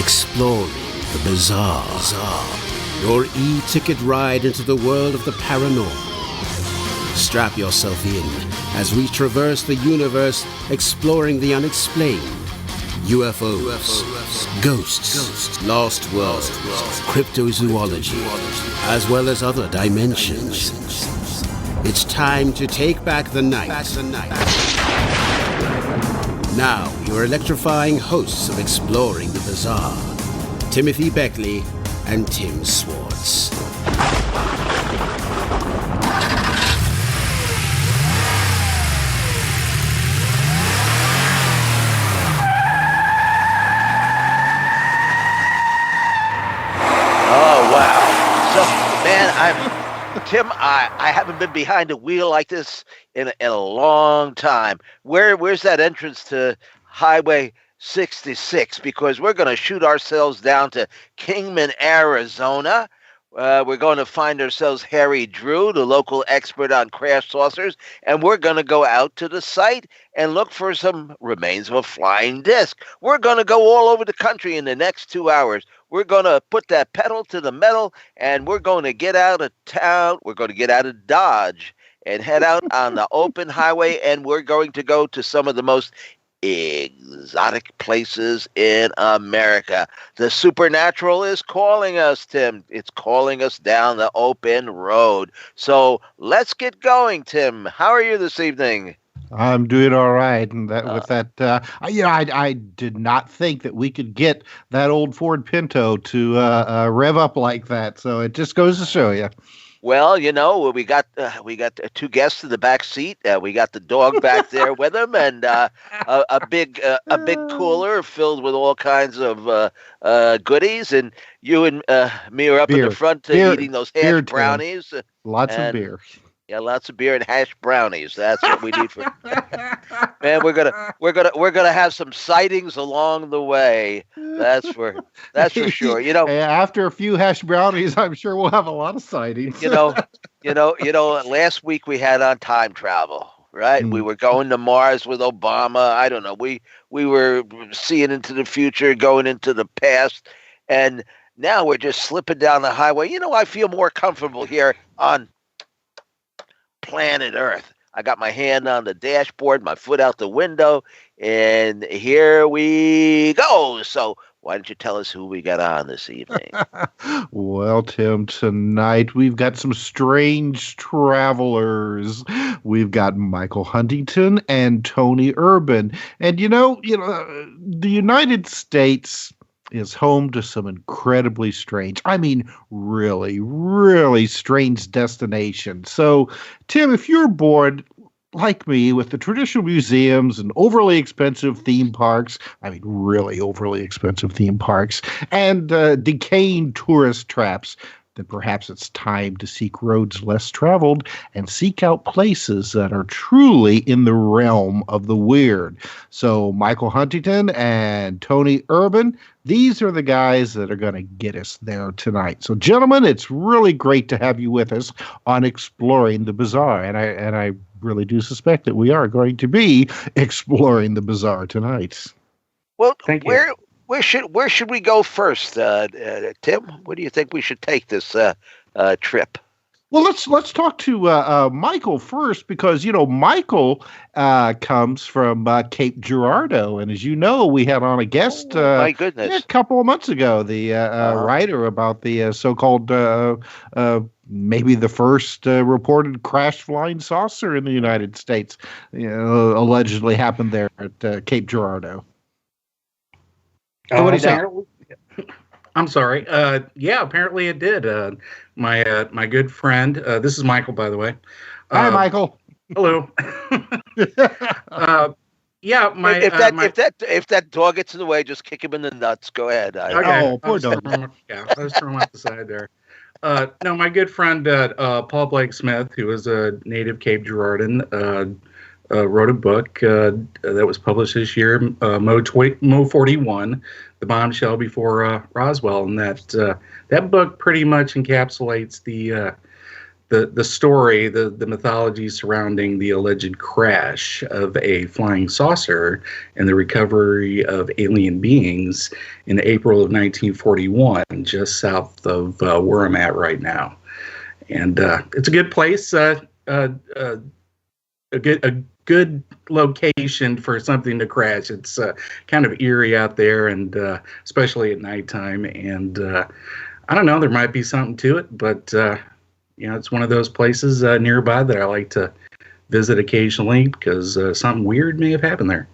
Exploring the bizarre. Your e-ticket ride into the world of the paranormal. Strap yourself in as we traverse the universe, exploring the unexplained. UFOs, ghosts, lost worlds, cryptozoology, as well as other dimensions. It's time to take back the night. Now, your electrifying hosts of Exploring the Bizarre, Timothy Beckley and Tim Swartz. Oh, wow. So, man, Tim, I haven't been behind a wheel like this in a long time. Where's that entrance to Highway 66? Because we're going to shoot ourselves down to Kingman, Arizona. We're going to find ourselves Harry Drew, the local expert on crash saucers, and we're going to go out to the site and look for some remains of a flying disc. We're going to go all over the country in the next 2 hours. We're going to put that pedal to the metal, and we're going to get out of town. We're going to get out of Dodge and head out on the open highway, and we're going to go to some of the most exotic places in America. The supernatural is calling us, Tim. It's calling us down the open road. So let's get going, Tim. How are you this evening? I'm doing all right, and I did not think that we could get that old Ford Pinto to rev up like that. So it just goes to show you. Well, you know, we got two guests in the back seat. We got the dog back there with him, and a big cooler filled with all kinds of goodies. And you and me are up in the front eating those hash brownies. Lots of beer. Yeah, lots of beer and hash brownies. That's what we need for. Man, we're gonna have some sightings along the way. That's for sure. You know, after a few hash brownies, I'm sure we'll have a lot of sightings. you know. Last week we had on time travel, right? We were going to Mars with Obama. I don't know. We were seeing into the future, going into the past, and now we're just slipping down the highway. You know, I feel more comfortable here on planet Earth. I got my hand on the dashboard, my foot out the window, and here we go. So why don't you tell us who we got on this evening? Well, Tim, tonight we've got some strange travelers. We've got Michael Huntington and Tony Urban. And you know, the United States is home to some incredibly strange, I mean, really, really strange destinations. So, Tim, if you're bored, like me, with the traditional museums and overly expensive theme parks, I mean, really overly expensive theme parks, and decaying tourist traps, then perhaps it's time to seek roads less traveled and seek out places that are truly in the realm of the weird. So Michael Huntington and Tony Urban, these are the guys that are going to get us there tonight. So gentlemen, it's really great to have you with us on Exploring the Bizarre. And I really do suspect that we are going to be exploring the bizarre tonight. Well, thank you. Where should we go first, Tim? Where do you think we should take this trip? Well, let's talk to Michael first, because Michael comes from Cape Girardeau, and as you know, we had on a guest my goodness. A couple of months ago, the writer about the so-called maybe the first reported crash flying saucer in the United States, allegedly happened there at Cape Girardeau. What do you say? I'm sorry. Yeah, apparently it did. My good friend. This is Michael, by the way. Hi, Michael. Hello. Yeah, if that dog gets in the way, just kick him in the nuts. Go ahead. Oh, poor dog. Yeah, I was throwing him out the side there. No, my good friend Paul Blake Smith, who is a native Cape Girardean, wrote a book that was published this year, Mo 41, The Bombshell Before Roswell, and that book pretty much encapsulates the story, the mythology surrounding the alleged crash of a flying saucer and the recovery of alien beings in April of 1941, just south of where I'm at right now. And it's a good place, a good location for something to crash. It's kind of eerie out there, and especially at nighttime. And I don't know, there might be something to it, but it's one of those places nearby that I like to visit occasionally because something weird may have happened there.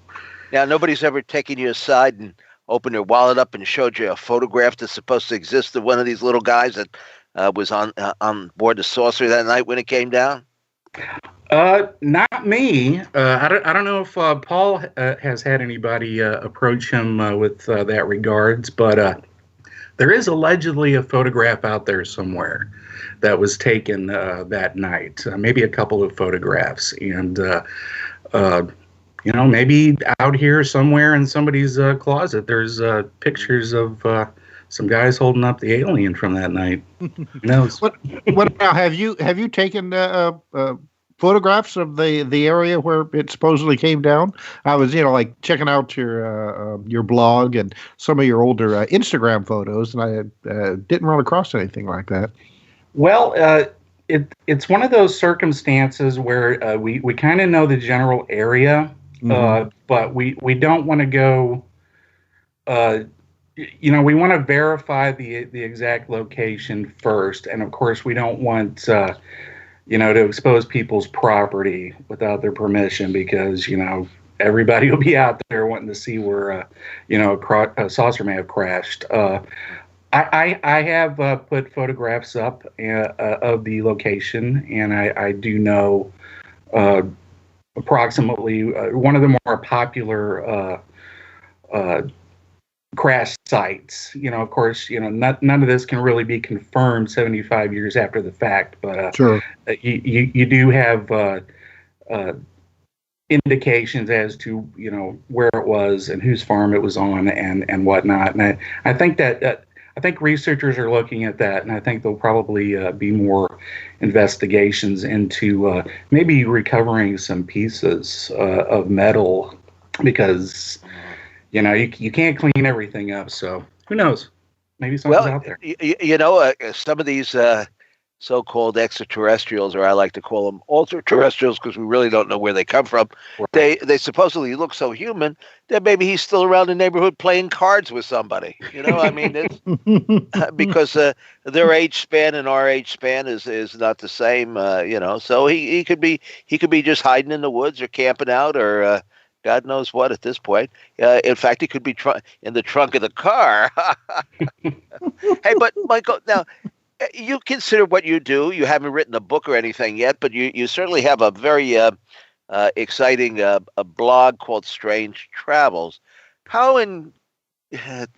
Now, nobody's ever taken you aside and opened your wallet up and showed you a photograph that's supposed to exist of one of these little guys that was on board the saucer that night when it came down? Not me. I don't know if Paul has had anybody approach him with that regards, but there is allegedly a photograph out there somewhere that was taken that night. Maybe a couple of photographs, and maybe out here somewhere in somebody's closet, there's pictures of some guys holding up the alien from that night. Who knows? What now? Have you taken photographs of the area where it supposedly came down? I was, like checking out your blog and some of your older Instagram photos, and I didn't run across anything like that. Well, it's one of those circumstances where we kind of know the general area, but we don't want to go. We want to verify the exact location first, and of course, we don't want to expose people's property without their permission, because everybody will be out there wanting to see where a saucer may have crashed. I have put photographs up of the location, and I do know approximately one of the more popular crash sites. Of course, none of this can really be confirmed 75 years after the fact, but sure. You do have indications as to where it was and whose farm it was on and whatnot. And I think that I think researchers are looking at that, and I think there'll probably be more investigations into maybe recovering some pieces of metal, because you can't clean everything up. So who knows? Maybe something's out there. Some of these so-called extraterrestrials, or I like to call them ultra-terrestrials, because we really don't know where they come from. Right. They supposedly look so human that maybe he's still around the neighborhood playing cards with somebody. It's because their age span and our age span is not the same. So he could be just hiding in the woods or camping out, or God knows what at this point. In fact, he could be in the trunk of the car. Hey, but Michael, now, you consider what you do. You haven't written a book or anything yet, but you certainly have a very exciting a blog called Strange Travels. How in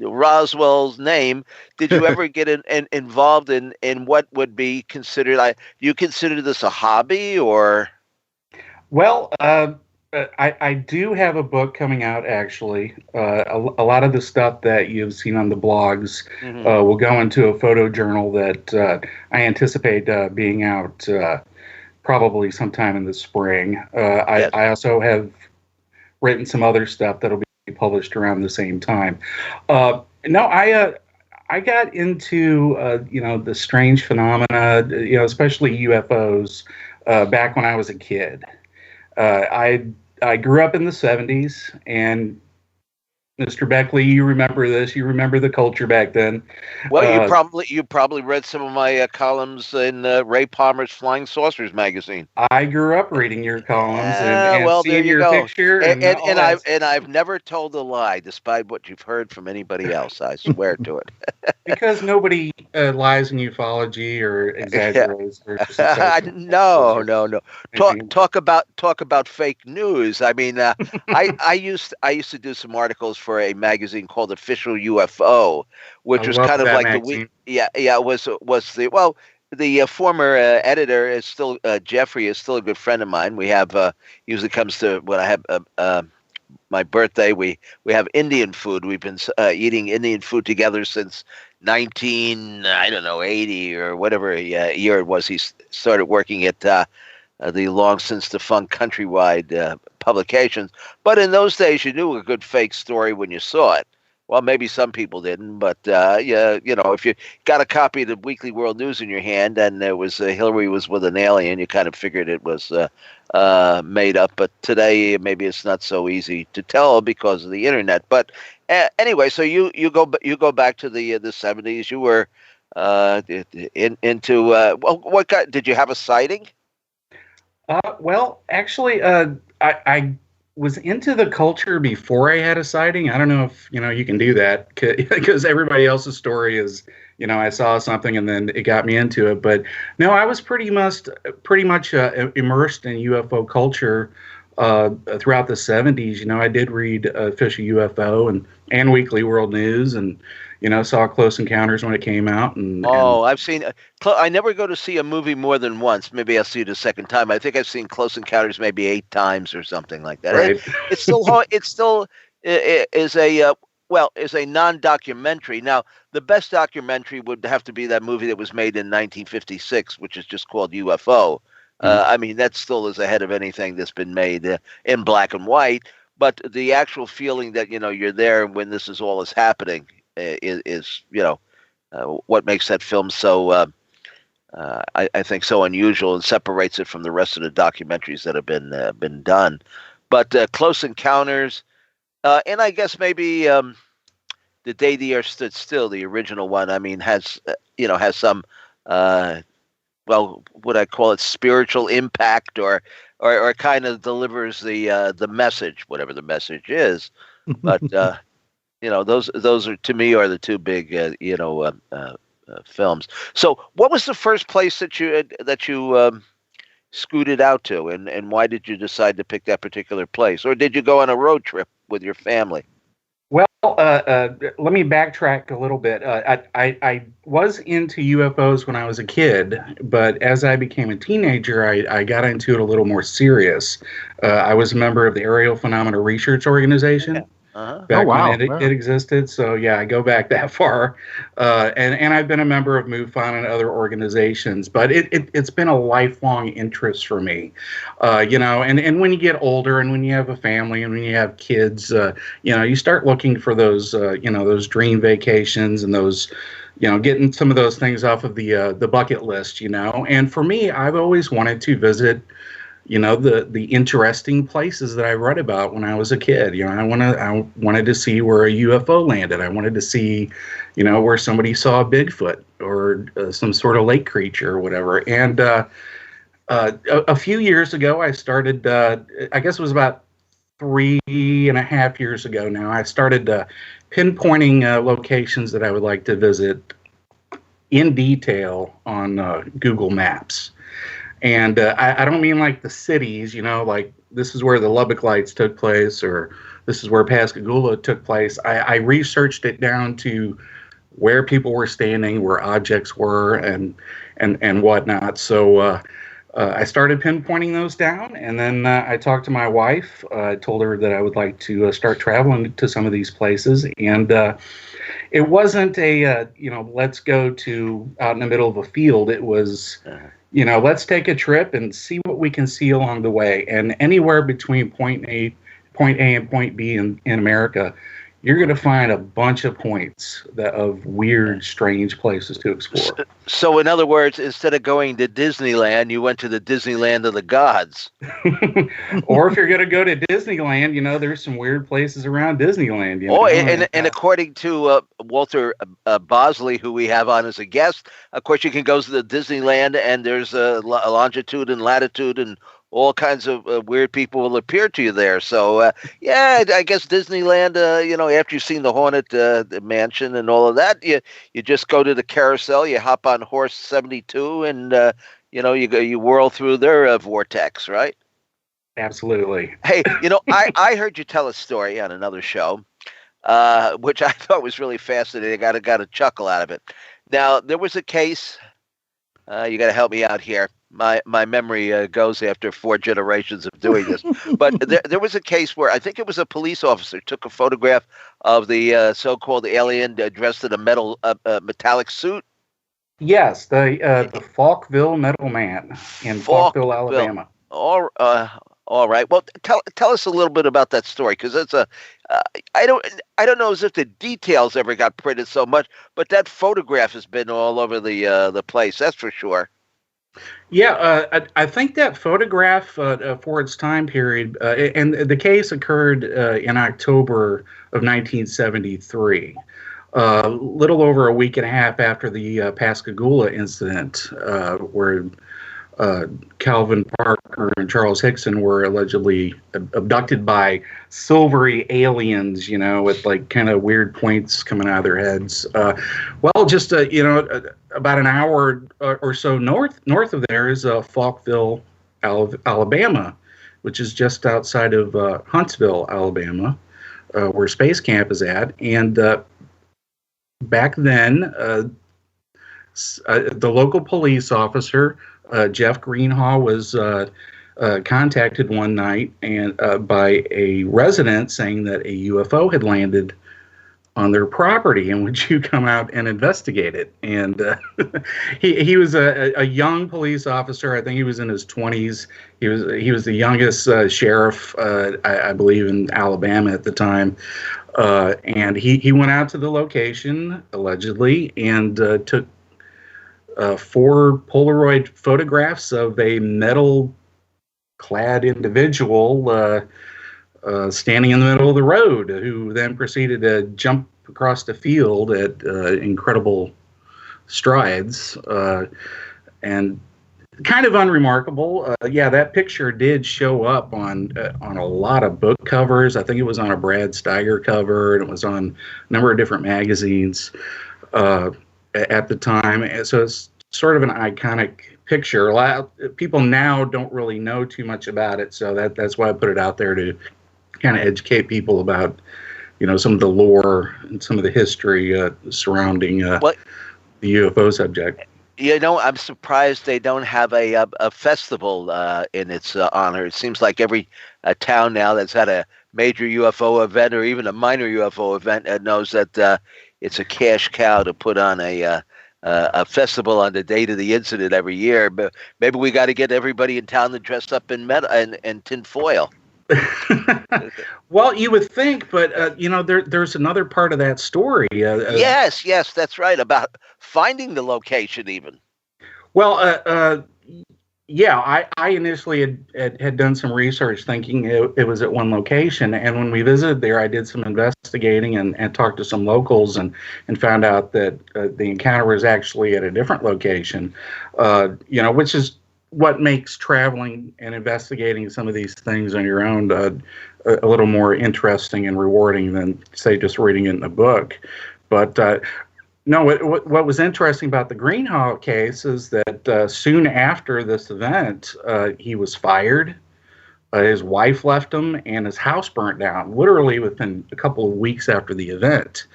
Roswell's name did you ever get involved in what would be considered? Do you consider this a hobby, or? Well, I do have a book coming out, actually. A lot of the stuff that you've seen on the blogs will go into a photo journal that I anticipate being out probably sometime in the spring. Yes. I also have written some other stuff that'll be published around the same time. I got into the strange phenomena, especially UFOs, back when I was a kid. I grew up in the 70s, and Mr. Beckley, you remember this. You remember the culture back then. Well, you probably read some of my columns in Ray Palmer's Flying Saucers magazine. I grew up reading your columns and seeing your picture. And I've never told a lie, despite what you've heard from anybody else. I swear to it. Because nobody lies in ufology or exaggerates. No. Talk about fake news. I mean, I used to do some articles for a magazine called Official UFO, which was kind of like magazine. The former editor is still Jeffrey is still a good friend of mine. We have usually comes to when I have my birthday. We have Indian food. We've been eating Indian food together since 1980 or whatever year it was. He started working at the long since defunct Countrywide publications. But in those days, you knew a good fake story when you saw it. Well, maybe some people didn't, but yeah, if you got a copy of the Weekly World News in your hand and there was Hillary was with an alien, you kind of figured it was made up. But today, maybe it's not so easy to tell because of the internet. But anyway, so you go back to the 70s. You were into what did you have a sighting? Well, actually, I was into the culture before I had a sighting. I don't know if you can do that because everybody else's story is I saw something and then it got me into it. But no, I was pretty much immersed in UFO culture throughout the 70s. I did read Official UFO and Weekly World News and saw Close Encounters when it came out. I've seen. I never go to see a movie more than once. Maybe I'll see it a second time. I think I've seen Close Encounters maybe 8 times or something like that. Right. It's still is a is a non-documentary. Now, the best documentary would have to be that movie that was made in 1956, which is just called UFO. I mean, that still is ahead of anything that's been made in black and white. But the actual feeling that you're there when this is all is happening is what makes that film so I think so unusual and separates it from the rest of the documentaries that have been done. But Close Encounters, and I guess maybe The Day the Earth Stood Still, the original one. I mean, has some would I call it spiritual impact or kind of delivers the message, whatever the message is. But those are to me are the two big films. So, what was the first place that you scooted out to, and why did you decide to pick that particular place, or did you go on a road trip with your family? Well, let me backtrack a little bit. I was into UFOs when I was a kid, but as I became a teenager, I got into it a little more serious. I was a member of the Aerial Phenomena Research Organization. Okay. Uh-huh. Back when it existed. So yeah, I go back that far. And I've been a member of MUFON and other organizations, but it's been a lifelong interest for me. And when you get older and when you have a family and when you have kids, you start looking for those, those dream vacations and those, getting some of those things off of the bucket list, And for me, I've always wanted to visit the interesting places that I read about when I was a kid. I wanted to see where a UFO landed. I wanted to see, where somebody saw a Bigfoot or some sort of lake creature or whatever. And a few years ago, I started, I guess it was about 3.5 years ago now, I started pinpointing locations that I would like to visit in detail on Google Maps. And I don't mean like the cities, like this is where the Lubbock Lights took place or this is where Pascagoula took place. I researched it down to where people were standing, where objects were, and whatnot. So I started pinpointing those down, and then I talked to my wife. I told her that I would like to start traveling to some of these places, and it wasn't a let's go to out in the middle of a field. It was let's take a trip and see what we can see along the way. And anywhere between point A and point B in America, you're going to find a bunch of points of weird, strange places to explore. So in other words, instead of going to Disneyland, you went to the Disneyland of the gods. Or if you're going to go to Disneyland, there's some weird places around Disneyland. And according to Walter Bosley, who we have on as a guest, of course, you can go to the Disneyland and there's a longitude and latitude and all kinds of weird people will appear to you there. So, I guess Disneyland, after you've seen the Haunted Mansion and all of that, you just go to the carousel, you hop on Horse 72, and, you whirl through their vortex, right? Absolutely. Hey, I heard you tell a story on another show, which I thought was really fascinating. I got a chuckle out of it. Now, there was a case, you got to help me out here. my memory goes after 4 generations of doing this. But there was a case where I think it was a police officer took a photograph of the so-called alien dressed in a metallic suit. Yes, the Falkville Metal Man in Falkville, Alabama. All right. Well, tell us a little bit about that story, because it's I don't know as if the details ever got printed so much, but that photograph has been all over the place. That's for sure. Yeah, I think that photograph for its time period, and the case occurred in October of 1973. Little over a week and a half after the Pascagoula incident, where Calvin Parker and Charles Hickson were allegedly abducted by silvery aliens, with like kind of weird points coming out of their heads. Well, just about an hour or so north of there is Falkville, Alabama, which is just outside of Huntsville, Alabama, where Space Camp is at. And back then, the local police officer, Jeff Greenhaw, was contacted one night and by a resident saying that a UFO had landed on their property, and would you come out and investigate it? And he was a young police officer. I think he was in his 20s. He was the youngest sheriff, I believe, in Alabama at the time. And he went out to the location, allegedly, and took 4 Polaroid photographs of a metal-clad individual standing in the middle of the road, who then proceeded to jump across the field at incredible strides, and kind of unremarkable. Yeah, that picture did show up on a lot of book covers. I think it was on a Brad Steiger cover, and it was on a number of different magazines at the time. So it's sort of an iconic picture. A lot of people now don't really know too much about it, so that's why I put it out there, to kind of educate people about, some of the lore and some of the history surrounding the UFO subject. I'm surprised they don't have a festival in its honor. It seems like every town now that's had a major UFO event or even a minor UFO event knows that it's a cash cow to put on a festival on the date of the incident every year. But maybe we got to get everybody in town to dress up in metal and tin foil. Well, you would think, but there's another part of that story. Yes, that's right, about finding the location even. Well, yeah, I initially had done some research thinking it was at one location, and when we visited there, I did some investigating and talked to some locals and found out that the encounter was actually at a different location, which is what makes traveling and investigating some of these things on your own a little more interesting and rewarding than, say, just reading it in a book. But no, what was interesting about the Greenhaw case is that soon after this event, he was fired, his wife left him, and his house burnt down, literally within a couple of weeks after the event.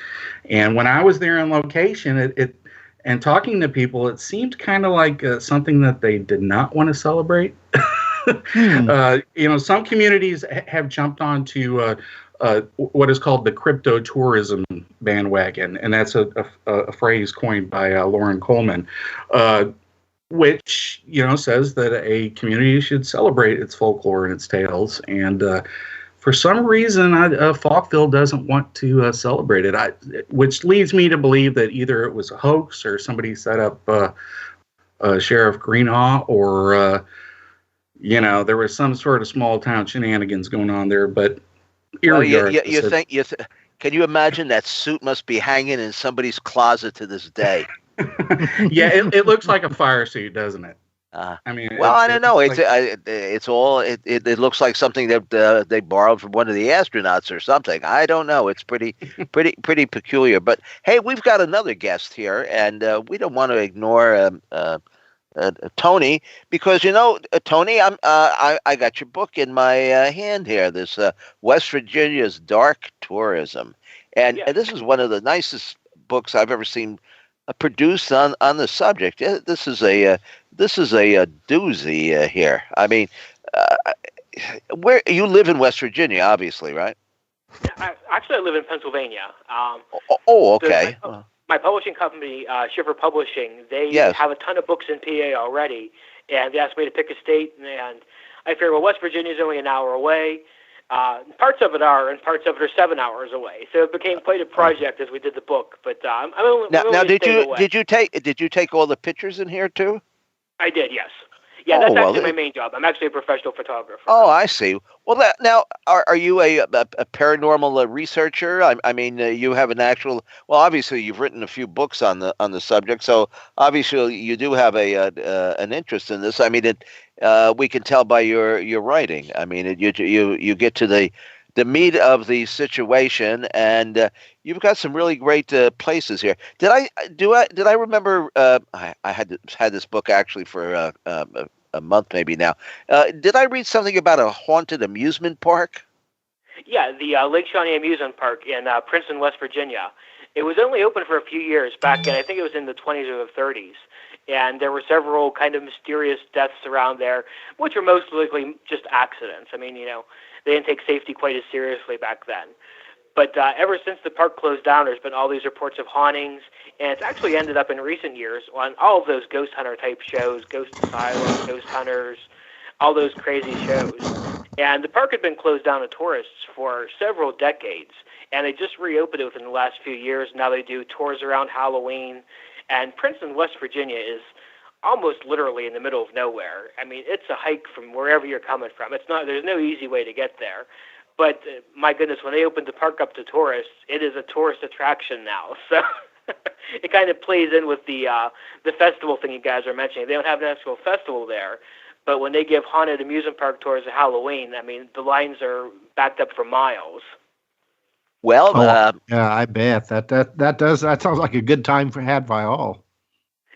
And when I was there on location, and talking to people, it seemed kind of like something that they did not want to celebrate. Some communities have jumped onto what is called the crypto tourism bandwagon, and that's a phrase coined by Lauren Coleman, which says that a community should celebrate its folklore and its tales. And for some reason, Falkville doesn't want to celebrate it, which leads me to believe that either it was a hoax or somebody set up Sheriff Greenhaw, or there was some sort of small town shenanigans going on there. But can you imagine that suit must be hanging in somebody's closet to this day? Yeah, it looks like a fire suit, doesn't it? I don't know. It looks like something that they borrowed from one of the astronauts or something. I don't know. It's pretty peculiar. But hey, we've got another guest here, and we don't want to ignore Tony, because Tony, I got your book in my hand here. This West Virginia's Dark Tourism, and this is one of the nicest books I've ever seen produced on the subject. This is a doozy here. I mean, uh, where you live in West Virginia, obviously, right? Actually, I live in Pennsylvania. Okay. My publishing company, Schiffer Publishing, they Yes. have a ton of books in PA already, and they asked me to pick a state, and I figured, well, West Virginia is only an hour away. Parts of it are, and parts of it are 7 hours away. So it became quite a project as we did the book. But I'm only Now, did you take all the pictures in here too? I did, yes. Yeah, that's actually my main job. I'm actually a professional photographer. Oh, I see. Well, now, are you a paranormal researcher? I mean, you have an actual. Well, obviously, you've written a few books on the subject, so obviously you do have an interest in this. I mean, we can tell by your writing. I mean, you get to the meat of the situation, and you've got some really great places here. Did I remember? I had this book actually for a month maybe now. Did I read something about a haunted amusement park? Yeah, the Lake Shawnee Amusement Park in Princeton, West Virginia. It was only open for a few years back in, I think it was in the 20s or the 30s. And there were several kind of mysterious deaths around there, which were most likely just accidents. I mean, they didn't take safety quite as seriously back then. But ever since the park closed down, there's been all these reports of hauntings, and it's actually ended up in recent years on all of those ghost hunter type shows, Ghost Asylum, Ghost Hunters, all those crazy shows. And the park had been closed down to tourists for several decades, and they just reopened it within the last few years. Now they do tours around Halloween, and Princeton, West Virginia is almost literally in the middle of nowhere. I mean, it's a hike from wherever you're coming from. There's no easy way to get there. But my goodness, when they opened the park up to tourists, it is a tourist attraction now. So it kind of plays in with the festival thing you guys are mentioning. They don't have an actual festival there, but when they give haunted amusement park tours at Halloween, I mean, the lines are backed up for miles. Well, yeah, I bet that sounds like a good time had by all.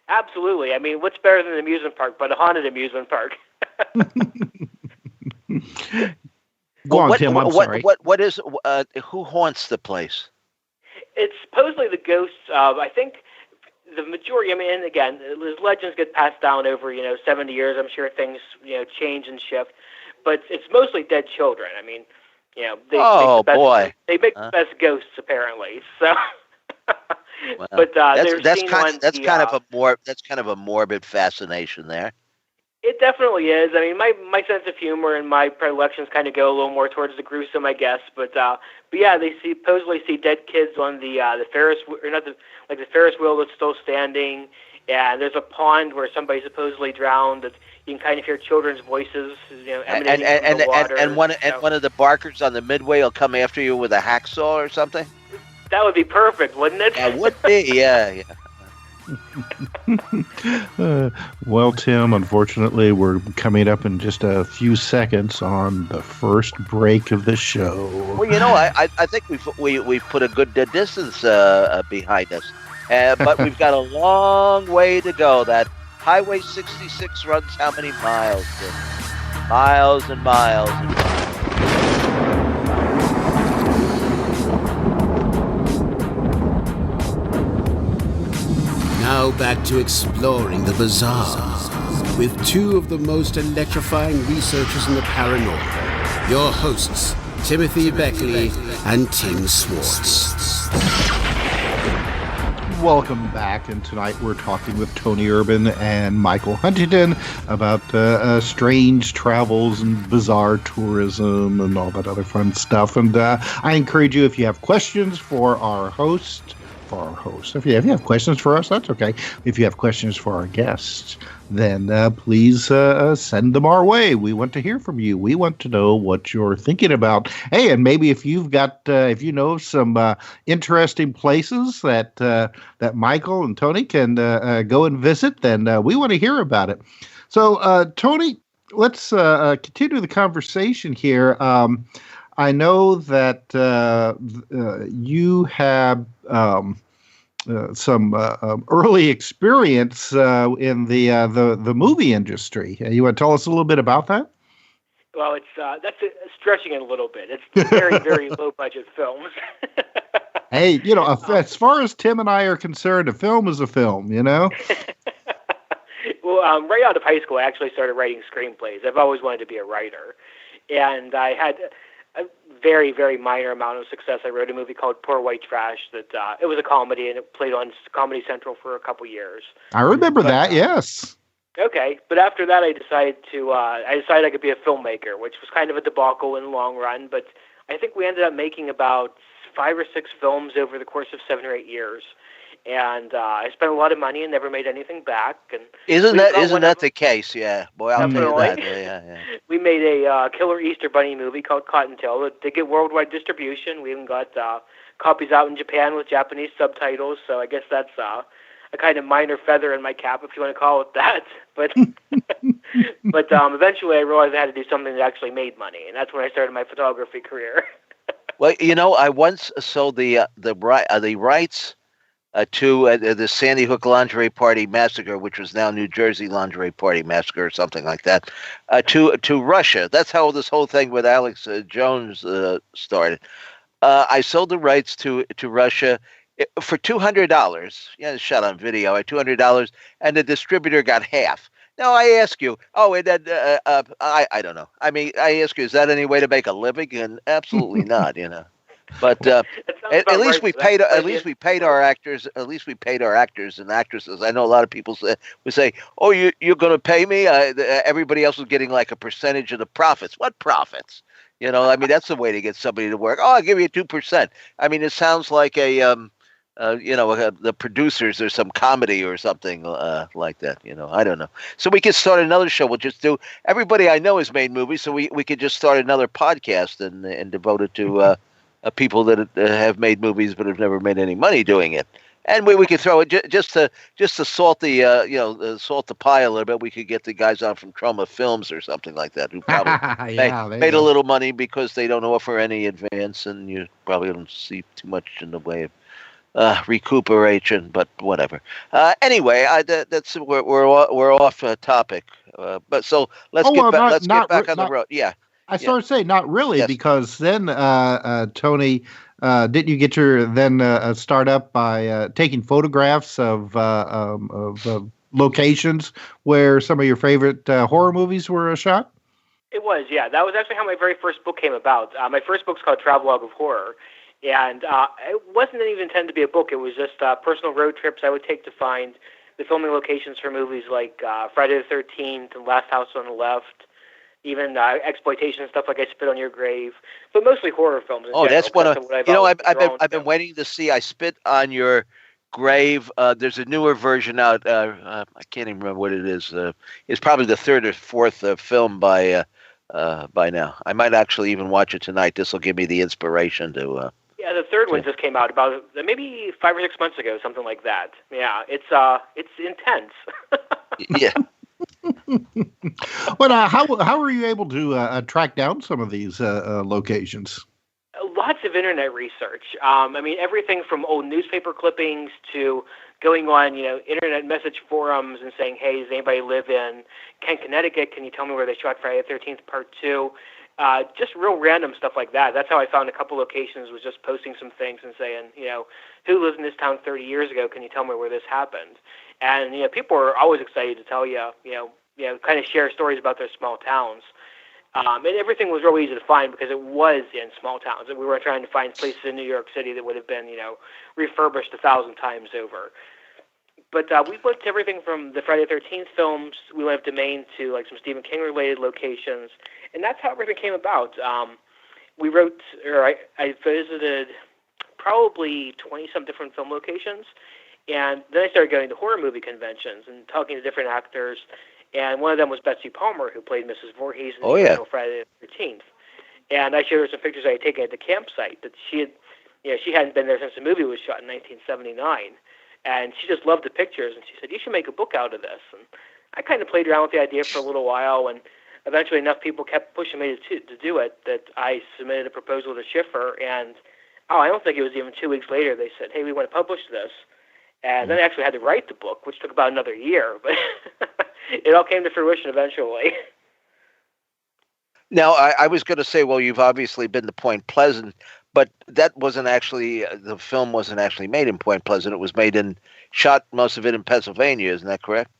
Absolutely. I mean, what's better than an amusement park but a haunted amusement park? Go on, Tim. I'm sorry. What is who haunts the place? It's supposedly the ghosts of, I think, the majority. I mean, and again, legends get passed down over 70 years. I'm sure things change and shift, but it's mostly dead children. I mean, they make the best ghosts apparently. So, well, but that's kind of a morbid fascination there. It definitely is. I mean, my sense of humor and my predilections kind of go a little more towards the gruesome, I guess. But yeah, they supposedly see dead kids on the Ferris, or not the Ferris wheel that's still standing. And there's a pond where somebody supposedly drowned. That you can kind of hear children's voices, emanating from the water. And one of the barkers on the midway will come after you with a hacksaw or something. That would be perfect, wouldn't it? That would be, yeah. Well, Tim, unfortunately, we're coming up in just a few seconds on the first break of the show. Well, I think we've put a good distance behind us, but we've got a long way to go. That Highway 66 runs how many miles? Tim? Miles and miles and miles. Now back to exploring the bizarre with two of the most electrifying researchers in the paranormal. Your hosts, Timothy Beckley and Tim Swartz. Welcome back, and tonight we're talking with Tony Urban and Michael Huntington about strange travels and bizarre tourism and all that other fun stuff. And I encourage you, if you have questions for our host, if you have questions for us, that's okay. If you have questions for our guests, then please send them our way. We want to hear from you. We want to know what you're thinking about. Hey, and maybe if you've got, if you know some interesting places that Michael and Tony can go and visit, then we want to hear about it. So, Tony, let's continue the conversation here. I know that you have some early experience in the movie industry. You want to tell us a little bit about that? Well, it's stretching it a little bit. It's very, very low budget films. Hey, as far as Tim and I are concerned, a film is a film, Well, right out of high school, I actually started writing screenplays. I've always wanted to be a writer. And I had a very, very minor amount of success. I wrote a movie called Poor White Trash that it was a comedy, and it played on Comedy Central for a couple years. I remember that, yes. Okay, but after that, I decided I could be a filmmaker, which was kind of a debacle in the long run. But I think we ended up making about 5 or 6 films over the course of 7 or 8 years. And I spent a lot of money and never made anything back. And isn't that the case? Yeah, boy, I'll tell you that. Yeah. We made a killer Easter Bunny movie called Cottontail. It did get worldwide distribution. We even got copies out in Japan with Japanese subtitles. So I guess that's a kind of minor feather in my cap, if you want to call it that. But eventually I realized I had to do something that actually made money, and that's when I started my photography career. Well, I once sold the rights to the Sandy Hook Lingerie Party Massacre, which was now New Jersey Lingerie Party Massacre or something like that, to Russia. That's how this whole thing with Alex Jones started. I sold the rights to Russia for $200. Yeah, shot on video at $200, and the distributor got half. Now I ask you, I don't know. I mean, I ask you, is that any way to make a living? And absolutely not. But at least we paid our actors. At least we paid our actors and actresses. I know a lot of people would say, "Oh, you're going to pay me?" Everybody else was getting like a percentage of the profits. What profits? I mean, that's the way to get somebody to work. Oh, I'll give you 2%. I mean, it sounds like the producers or some comedy or something like that. I don't know. So we could start another show. We'll just do. Everybody I know has made movies, so we could just start another podcast and devote it to. People that have made movies but have never made any money doing it, and we could throw it just to salt the salt the pie a little bit. We could get the guys on from Trauma Films or something like that who probably made a little money because they don't offer any advance, and you probably don't see too much in the way of recuperation. But whatever. Anyway, that's we're off topic. But so let's get back on the road. Yeah. I started saying not really, because then, Tony, didn't you get your start up by taking photographs of locations where some of your favorite horror movies were shot? It was, yeah. That was actually how my very first book came about. My first book's called Travelogue of Horror, and it wasn't even intended to be a book. It was just personal road trips I would take to find the filming locations for movies like Friday the 13th and Last House on the Left. Even exploitation stuff like I Spit on Your Grave, but mostly horror films. Oh, that's one of I've been waiting to see. I Spit on Your Grave. There's a newer version out. I can't even remember what it is. It's probably the 3rd or 4th film by now. I might actually even watch it tonight. This will give me the inspiration to. Yeah, the 3rd one just came out about maybe 5 or 6 months ago, something like that. Yeah, it's intense. Yeah. But how were you able to track down some of these locations? Lots of internet research. I mean, everything from old newspaper clippings to going on, internet message forums and saying, "Hey, does anybody live in Kent, Connecticut? Can you tell me where they shot Friday the 13th Part 2?" Just real random stuff like that. That's how I found a couple locations, was just posting some things and saying, "Who lived in this town 30 years ago? Can you tell me where this happened?" And people are always excited to tell you, kind of share stories about their small towns. And everything was real easy to find because it was in small towns. And we were trying to find places in New York City that would have been, refurbished 1,000 times over. But we looked at everything from the Friday the 13th films. We went up to Maine to like some Stephen King related locations. And that's how everything came about. I visited probably 20-some different film locations. And then I started going to horror movie conventions and talking to different actors. And one of them was Betsy Palmer, who played Mrs. Voorhees in the original Friday the 13th. And I showed her some pictures I had taken at the campsite that she hadn't been there since the movie was shot in 1979. And she just loved the pictures. And she said, "You should make a book out of this." And I kind of played around with the idea for a little while. And eventually enough people kept pushing me to do it that I submitted a proposal to Schiffer. And, I don't think it was even 2 weeks later, they said, "Hey, we want to publish this." And then I actually had to write the book, which took about another year, but it all came to fruition eventually. Now, I was going to say, well, you've obviously been to Point Pleasant, but that wasn't actually the film wasn't actually made in Point Pleasant. It was shot most of it in Pennsylvania. Isn't that correct?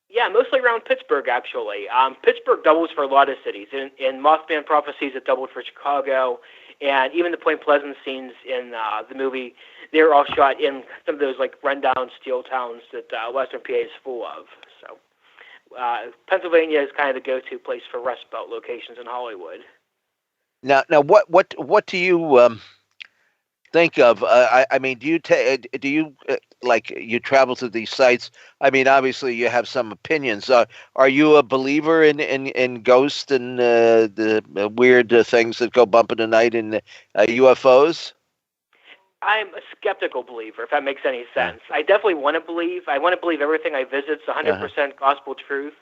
Yeah, mostly around Pittsburgh, actually. Pittsburgh doubles for a lot of cities. In Mothman Prophecies, it doubled for Chicago, and even the Point Pleasant scenes in the movie, they were all shot in some of those like rundown steel towns that Western PA is full of. So Pennsylvania is kind of the go-to place for Rust Belt locations in Hollywood. Now, what do you think of? I mean, do you like you travel to these sites? I mean, obviously you have some opinions. Are you a believer in ghosts and the weird things that go bump in the night in UFOs? I'm a skeptical believer, if that makes any sense. I definitely want to believe. I want to believe everything I visit is 100% gospel truth.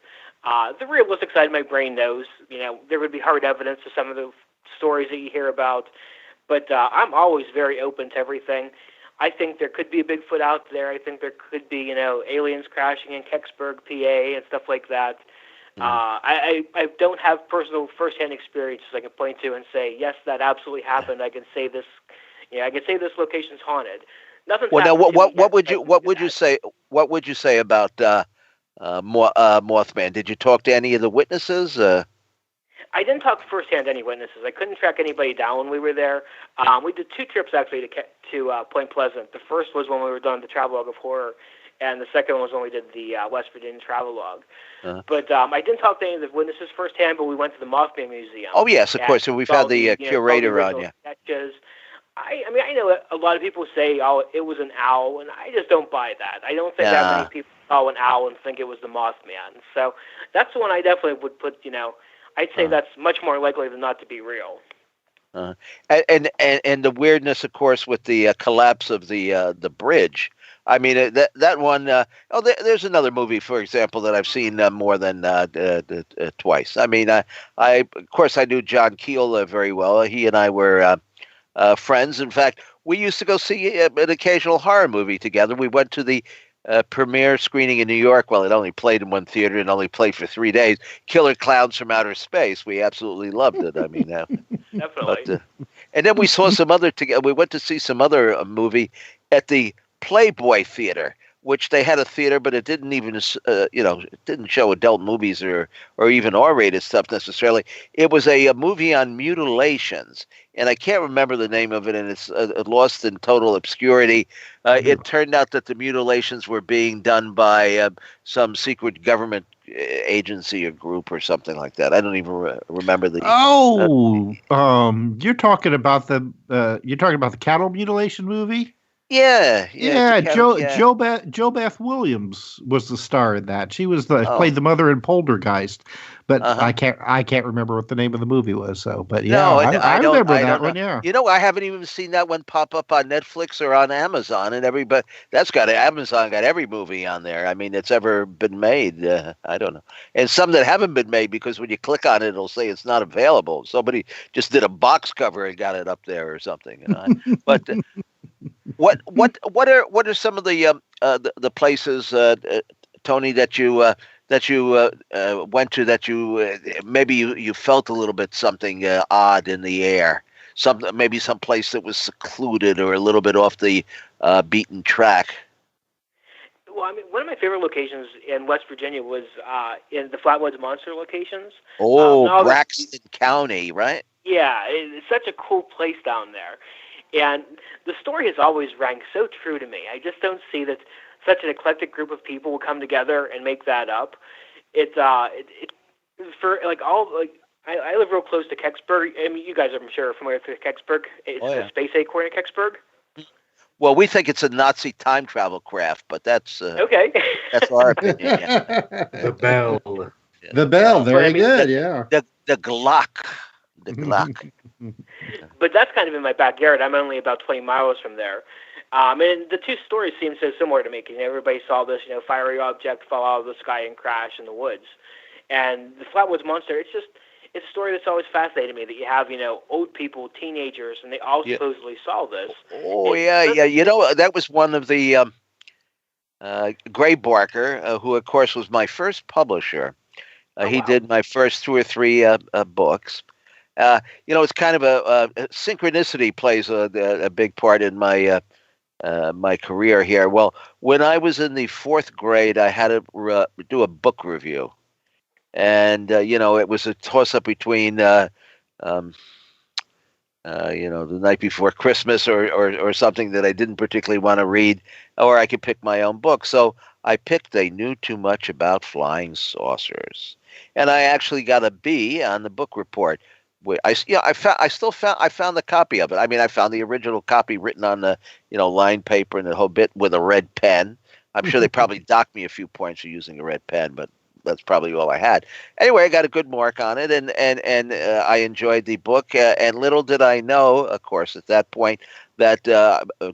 The realistic side of my brain knows, there would be hard evidence to some of the stories that you hear about, but I'm always very open to everything. I think there could be a Bigfoot out there. I think there could be, aliens crashing in Kecksburg, PA, and stuff like that. I don't have personal firsthand experiences I can point to and say, yes, that absolutely happened. I can say this. I can say this location's haunted. Nothing's well, now what would you say? What would you say about Mothman? Did you talk to any of the witnesses? I didn't talk firsthand to any witnesses. I couldn't track anybody down when we were there. We did 2 trips actually to Point Pleasant. The first was when we were done the Travelogue of Horror, and the second one was when we did the West Virginia Travelogue. But I didn't talk to any of the witnesses firsthand, but we went to the Mothman Museum. Oh yes, of course. So we've had the curator on you. Sketches. I mean, I know a lot of people say, "Oh, it was an owl," and I just don't buy that. I don't think that many people saw an owl and think it was the Mothman. So that's the one I definitely would put. I'd say that's much more likely than not to be real. And the weirdness, of course, with the collapse of the bridge. I mean, that one. There's another movie, for example, that I've seen more than twice. I mean, of course, I knew John Keel very well. He and I were friends. In fact, we used to go see an occasional horror movie together. We went to the premiere screening in New York. Well, it only played in one theater and only played for 3 days. Killer Clowns from Outer Space. We absolutely loved it. I mean, definitely. And then we saw some other together. We went to see some other movie at the Playboy Theater, which they had a theater, but it didn't even, it didn't show adult movies or even R-rated stuff necessarily. It was a movie on mutilations, and I can't remember the name of it, and it's lost in total obscurity. It turned out that the mutilations were being done by some secret government agency or group or something like that. I don't even remember the. You're talking about the cattle mutilation movie. Yeah. Jo Beth Williams was the star in that. She was played the mother in Poltergeist, but I can't remember what the name of the movie was. So, but yeah, no, I remember that one. Yeah, I haven't even seen that one pop up on Netflix or on Amazon, and Amazon got every movie on there. I mean, it's ever been made. I don't know, and some that haven't been made because when you click on it, it'll say it's not available. Somebody just did a box cover and got it up there or something. But. What are some of the places, Tony, that you went to that you maybe you felt a little bit something odd in the air, maybe some place that was secluded or a little bit off the beaten track? Well, I mean, one of my favorite locations in West Virginia was in the Flatwoods Monster locations. Braxton County, right? Yeah, it's such a cool place down there. And the story has always rang so true to me. I just don't see that such an eclectic group of people will come together and make that up. I live real close to Kecksburg. I mean, you guys are, I'm sure, familiar with Kecksburg. It's the Space Acorn at Kecksburg. Well, we think it's a Nazi time travel craft, but that's okay. That's our opinion. Yeah. The bell. Yeah. The bell. Very good. The Glock. The Glock. But that's kind of in my backyard. I'm only about 20 miles from there. And the two stories seem so similar to me. Everybody saw this, fiery object fall out of the sky and crash in the woods. And the Flatwoods Monster, it's a story that's always fascinated me, that you have, old people, teenagers, and they all supposedly saw this. Oh, yeah. That was one of the Gray Barker, who, of course, was my first publisher. He did my first 2 or 3 books. It's kind of a synchronicity plays a big part in my career here. Well, when I was in the fourth grade, I had to do a book review, and it was a toss up between the night before Christmas or something that I didn't particularly want to read, or I could pick my own book. So I picked They Knew Too Much About Flying Saucers, and I actually got a B on the book report. I found the copy of it. I mean, I found the original copy written on the lined paper and the whole bit with a red pen. I'm sure they probably docked me a few points for using a red pen, but that's probably all I had. Anyway, I got a good mark on it, and I enjoyed the book. And little did I know, of course, at that point, that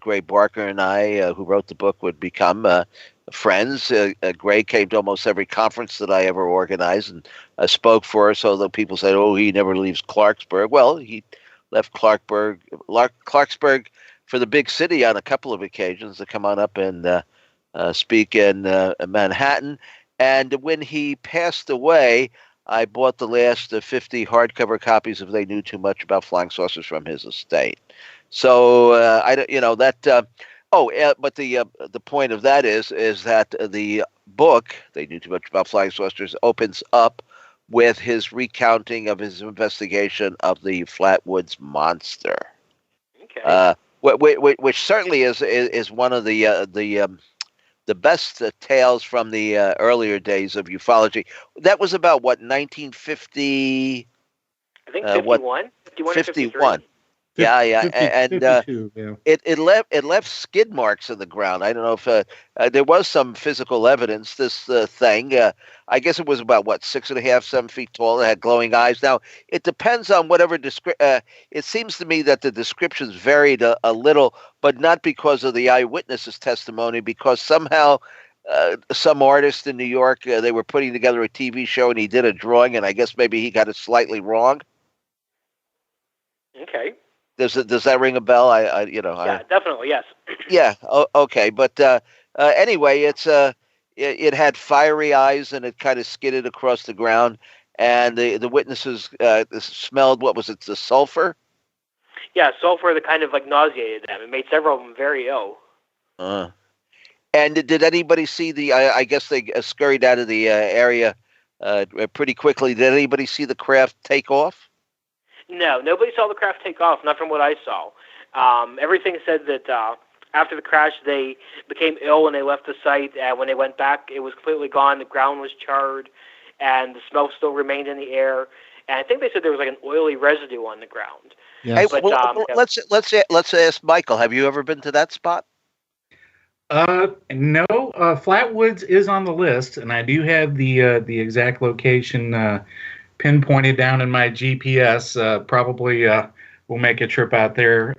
Gray Barker and I, who wrote the book, would become friends. Gray came to almost every conference that I ever organized and spoke for us, although people said, oh, he never leaves Clarksburg. Well, he left Clarksburg for the big city on a couple of occasions to come on up and speak in Manhattan. And when he passed away, I bought the last 50 hardcover copies of They Knew Too Much About Flying Saucers from his estate. So but the point of that is that the book They Knew Too Much About Flying Saucers opens up with his recounting of his investigation of the Flatwoods Monster. Okay. Which certainly is one of the best tales from the earlier days of ufology. That was about, 1950? I think 51? 51 or 51. Yeah, 52, yeah. It left skid marks in the ground. I don't know if there was some physical evidence. This thing, I guess it was about 6.5, 7 feet tall. It had glowing eyes. Now it depends on whatever it seems to me that the descriptions varied a little, but not because of the eyewitnesses' testimony. Because somehow some artist in New York, they were putting together a TV show, and he did a drawing, and I guess maybe he got it slightly wrong. Okay. Does that ring a bell? Yeah, definitely, yes. Yeah. Okay. But anyway, it had fiery eyes, and it kind of skidded across the ground, and the witnesses smelled, what was it, the sulfur? Yeah, sulfur that kind of nauseated them. It made several of them very ill. And did anybody see I guess they scurried out of the area pretty quickly. Did anybody see the craft take off? No, nobody saw the craft take off, not from what I saw. Everything said that after the crash, they became ill and they left the site. And when they went back, it was completely gone. The ground was charred, and the smell still remained in the air. And I think they said there was an oily residue on the ground. Yeah. Hey, But, let's ask Michael. Have you ever been to that spot? No. Flatwoods is on the list, and I do have the exact location pinpointed down in my GPS. Probably we'll make a trip out there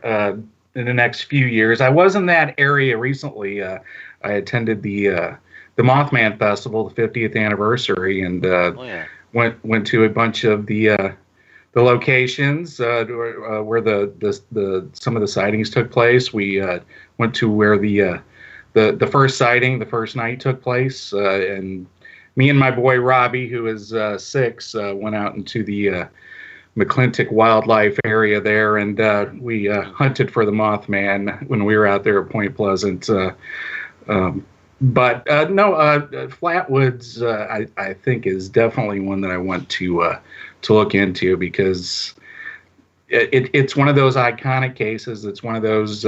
in the next few years. I was in that area recently. I attended the Mothman Festival, the 50th anniversary, and went to a bunch of the locations where the some of the sightings took place. We went to where the first sighting, the first night took place, and me and my boy Robbie, who is 6, went out into the McClintock wildlife area there, and we hunted for the Mothman when we were out there at Point Pleasant. But Flatwoods, I think, is definitely one that I want to look into, because it's one of those iconic cases. It's one of those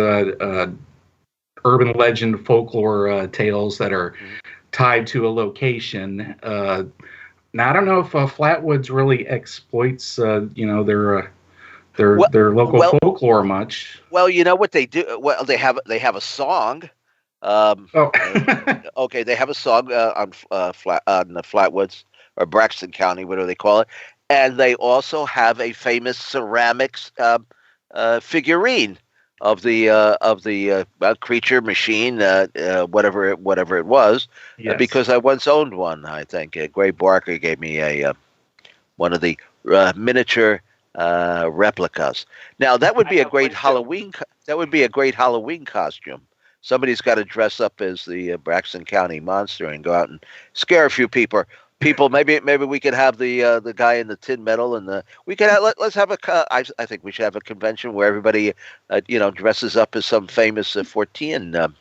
urban legend folklore tales that are tied to a location. Now I don't know if Flatwoods really exploits their local folklore much. Well, you know what they do. Well, they have a song. Okay, they have a song on the Flatwoods, or Braxton County, whatever they call it, and they also have a famous ceramics figurine of the creature, machine, whatever it was. Yes. Because I once owned one. I think Gray Barker gave me one of the miniature replicas. Now that would be a great Halloween. That would be a great Halloween costume. Somebody's got to dress up as the Braxton County Monster and go out and scare a few people. people. Maybe we could have the guy in the tin metal, and we could let's have I think we should have a convention where everybody dresses up as some famous Fortean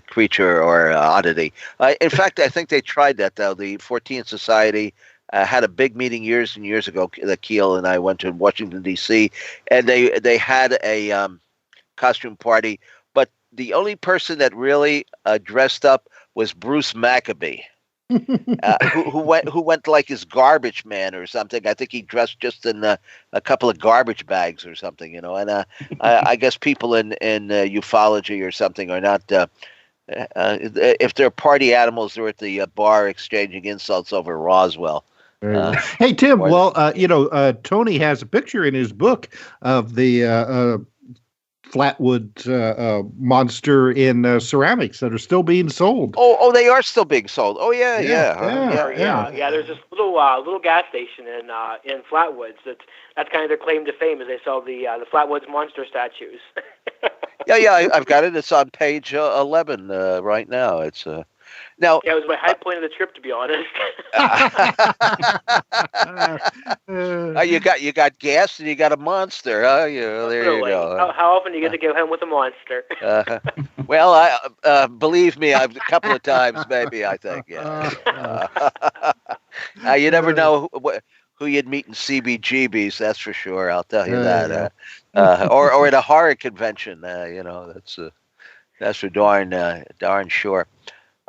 creature or oddity. In fact, I think they tried that though. The Fortean Society had a big meeting years and years ago. That Keel and I went to Washington D.C. and they had a costume party, but the only person that really dressed up was Bruce Maccabee. Who went like his garbage man or something. I think he dressed just in a couple of garbage bags or something, And I guess people in ufology or something are not. If they're party animals, they're at the bar exchanging insults over Roswell. Hey Tim, Tony has a picture in his book of the Flatwoods Monster in ceramics that are still being sold. Oh, they are still being sold. Oh, yeah. There's this little gas station in Flatwoods. That's kind of their claim to fame, is they sell the Flatwoods Monster statues. Yeah. I've got it. It's on page 11 right now. It's now. Yeah, it was my high point of the trip, to be honest. You got gas and you got a monster, huh? There you go. How often do you get to go home with a monster? Well, I believe me, I've a couple of times, maybe. I think. Yeah. You never know who you'd meet in CBGBs. That's for sure. I'll tell you that. Or at a horror convention. That's for darn sure.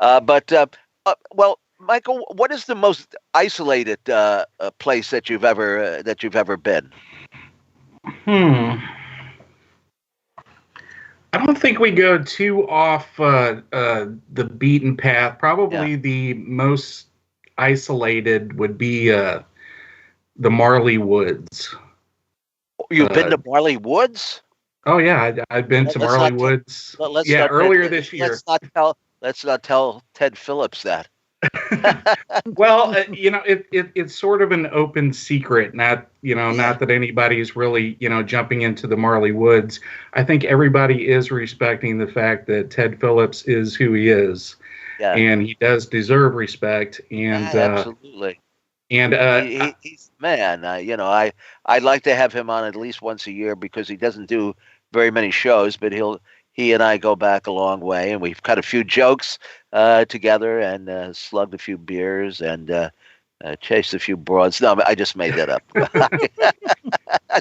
Well, Michael, what is the most isolated place that you've ever been? I don't think we go too off the beaten path. Probably the most isolated would be the Marley Woods. You've been to Marley Woods? Oh yeah, I've been to Marley Woods. Earlier this year. Let's not tell Ted Phillips that. Well, it's sort of an open secret. Not that anybody's really jumping into the Marley Woods. I think everybody is respecting the fact that Ted Phillips is who he is, and he does deserve respect. And absolutely. And he's the man. I'd like to have him on at least once a year because he doesn't do very many shows, but he and I go back a long way, and we've cut a few jokes together and slugged a few beers and chased a few broads. No, I just made that up.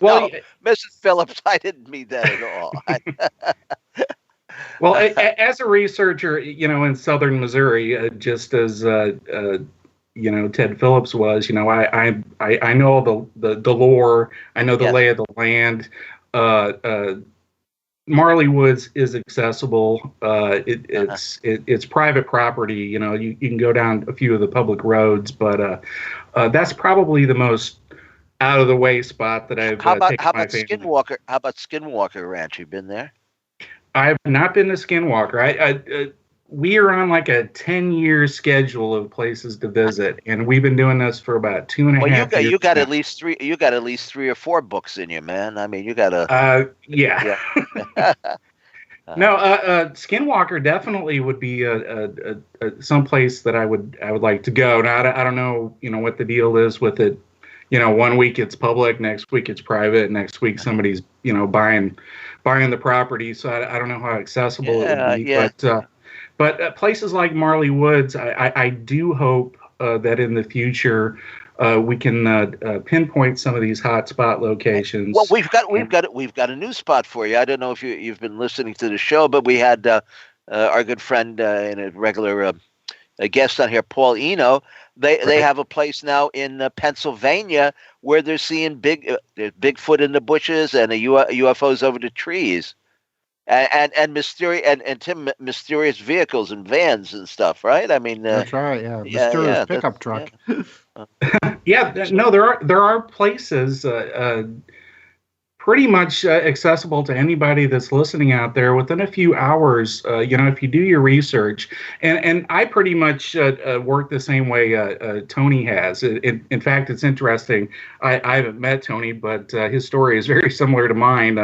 Well, no, Mrs. Phillips, I didn't mean that at all. Well, as a researcher, in southern Missouri, just as Ted Phillips was, I know the lore, I know the lay of the land. Marley Woods is accessible. It's private property. You can go down a few of the public roads, but that's probably the most out of the way spot that I've. How about Skinwalker? How about Skinwalker Ranch? You been there? I've not been to Skinwalker. We are on like a 10-year schedule of places to visit, and we've been doing this for about 2.5 years. You got at least three. You got at least 3 or 4 books in you, man. I mean, you got to. Yeah. No, Skinwalker definitely would be some place that I would like to go. Now I don't know, what the deal is with it. 1 week it's public, next week it's private, next week somebody's buying the property. So I don't know how accessible it would be, But places like Marley Woods, I do hope that in the future we can pinpoint some of these hotspot locations. Well, we've got a new spot for you. I don't know if you've been listening to the show, but we had our good friend and a regular guest on here, Paul Eno. They have a place now in Pennsylvania where they're seeing Bigfoot in the bushes and UFOs over the trees. And mysterious vehicles and vans and stuff, right? I mean, that's right. Yeah, mysterious pickup truck. Yeah, no, there are places. pretty much accessible to anybody that's listening out there within a few hours. If you do your research, and I pretty much work the same way Tony has. In fact, it's interesting. I haven't met Tony, but his story is very similar to mine.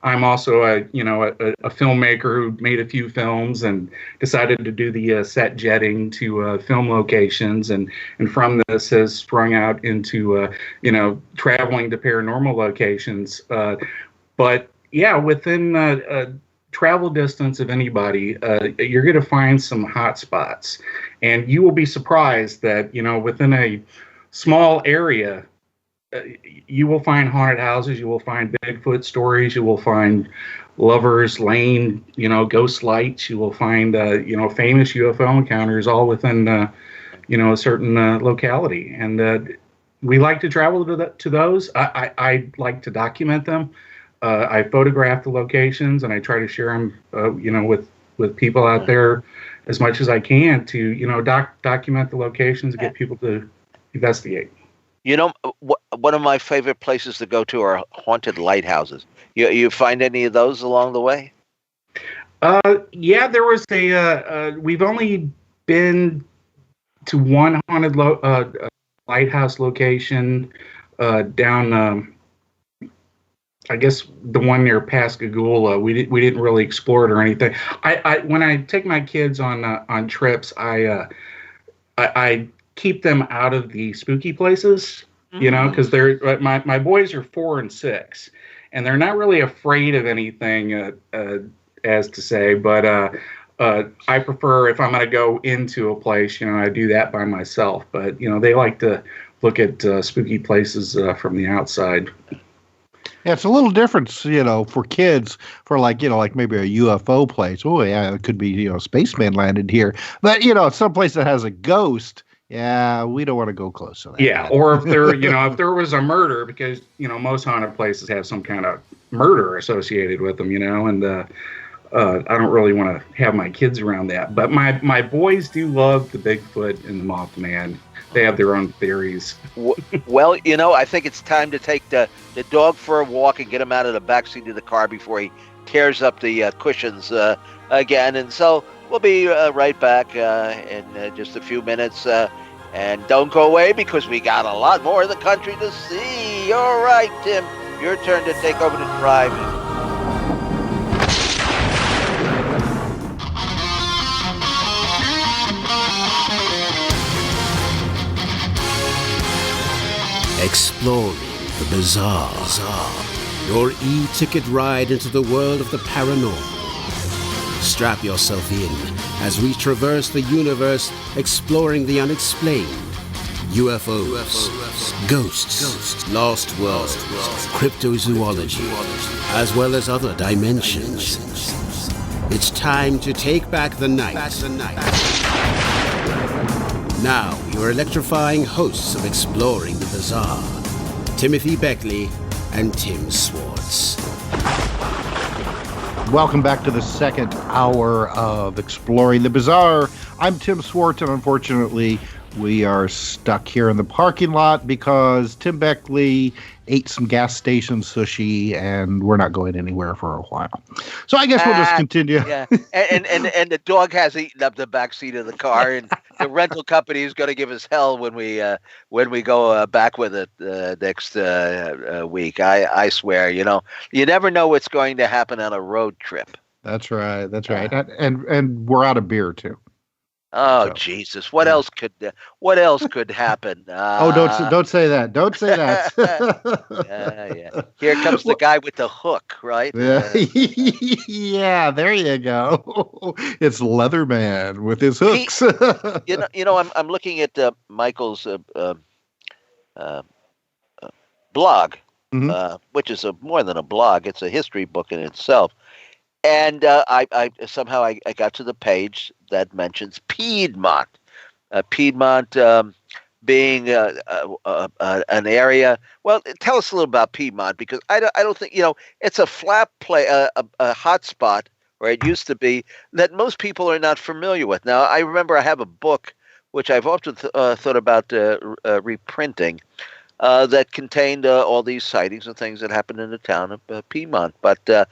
I'm also a filmmaker who made a few films and decided to do the set jetting to film locations, and from this has sprung out into traveling to paranormal locations. But yeah, within travel distance of anybody, you're going to find some hot spots, and you will be surprised that within a small area. You will find haunted houses. You will find Bigfoot stories. You will find Lovers Lane, ghost lights. You will find, famous UFO encounters all within, a certain locality. And we like to travel to those. I like to document them. I photograph the locations, and I try to share them, with people out there as much as I can to, document the locations and get people to investigate. One of my favorite places to go to are haunted lighthouses. You find any of those along the way? Yeah, there was we've only been to one haunted lighthouse location down, I guess the one near Pascagoula. We didn't really explore it or anything. I when I take my kids on trips, I keep them out of the spooky places, because they're my boys are 4 and 6, and they're not really afraid of anything, as to say. But I prefer, if I'm going to go into a place, I do that by myself. But they like to look at spooky places from the outside. Yeah, it's a little different, for kids, for like maybe a UFO place. Oh yeah, it could be, spaceman landed here. But some place that has a ghost. Yeah, we don't want to go close to that. Yeah, or if there, if there was a murder, because most haunted places have some kind of murder associated with them, and I don't really want to have my kids around that. But my boys do love the Bigfoot and the Mothman. They have their own theories. Well, I think it's time to take the dog for a walk and get him out of the backseat of the car before he tears up the cushions again. And so we'll be right back in just a few minutes. And don't go away, because we got a lot more of the country to see. All right, Tim, your turn to take over the drive. Exploring the bizarre. Your e-ticket ride into the world of the paranormal. Strap yourself in as we traverse the universe, exploring the unexplained. UFOs, ghosts, lost worlds, cryptozoology, as well as other dimensions. It's time to take back the night. Now, your electrifying hosts of Exploring the Bizarre, Timothy Beckley and Tim Swartz. Welcome back to the second hour of Exploring the Bizarre. I'm Tim Swartz, and unfortunately, we are stuck here in the parking lot because Tim Beckley ate some gas station sushi, and we're not going anywhere for a while. So I guess we'll just continue. Yeah, and the dog has eaten up the back seat of the car, and the rental company is going to give us hell when we go back with it next week. I swear, you never know what's going to happen on a road trip. That's right. And we're out of beer too. Oh, so. Jesus! What else could happen? Don't say that. Don't say that. Yeah. Here comes the guy with the hook, right? Yeah, there you go. It's Leatherman with his hooks. I'm looking at Michael's blog, which is more than a blog; it's a history book in itself. And I somehow got to the page that mentions Piedmont. Piedmont being an area. Well, tell us a little about Piedmont, because I don't think it's a flat a hot spot, or it used to be, that most people are not familiar with. Now, I remember I have a book which I've often thought about reprinting. that contained all these sightings and things that happened in the town of Piedmont. But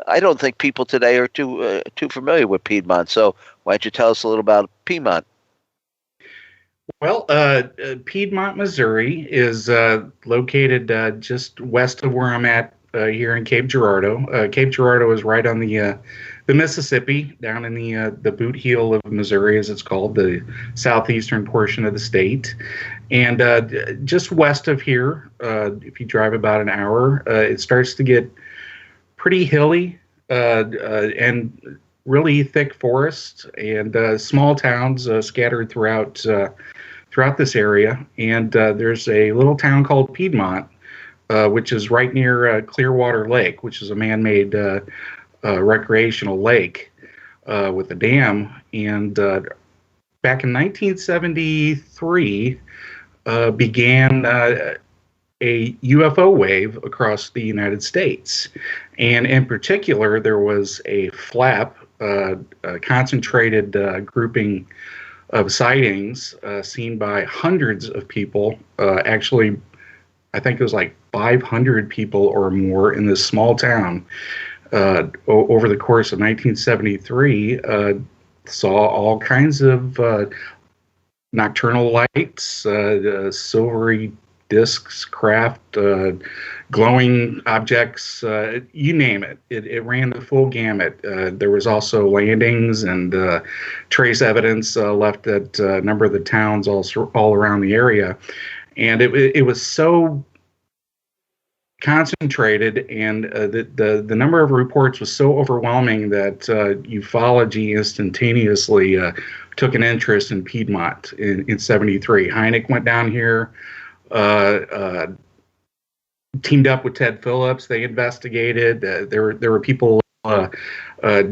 I don't think people today are too familiar with Piedmont. So why don't you tell us a little about Piedmont? Well, Piedmont, Missouri is located just west of where I'm at here in Cape Girardeau. Cape Girardeau is right on the Mississippi, down in the boot heel of Missouri, as it's called, the southeastern portion of the state. And just west of here, if you drive about an hour, it starts to get pretty hilly and really thick forests and small towns scattered throughout this area. And there's a little town called Piedmont, which is right near Clearwater Lake, which is a man-made recreational lake with a dam. And back in 1973 began a UFO wave across the United States. And in particular, there was a flap, a concentrated grouping of sightings seen by hundreds of people. Actually, I think it was like 500 people or more in this small town over the course of 1973. Saw all kinds of nocturnal lights, silvery discs, craft, glowing objects, you name it. It ran the full gamut. There was also landings and trace evidence left at a number of the towns all around the area. And it was so concentrated, and the number of reports was so overwhelming that ufology instantaneously took an interest in Piedmont in 73. Hynek went down here, teamed up with Ted Phillips. They investigated. There were people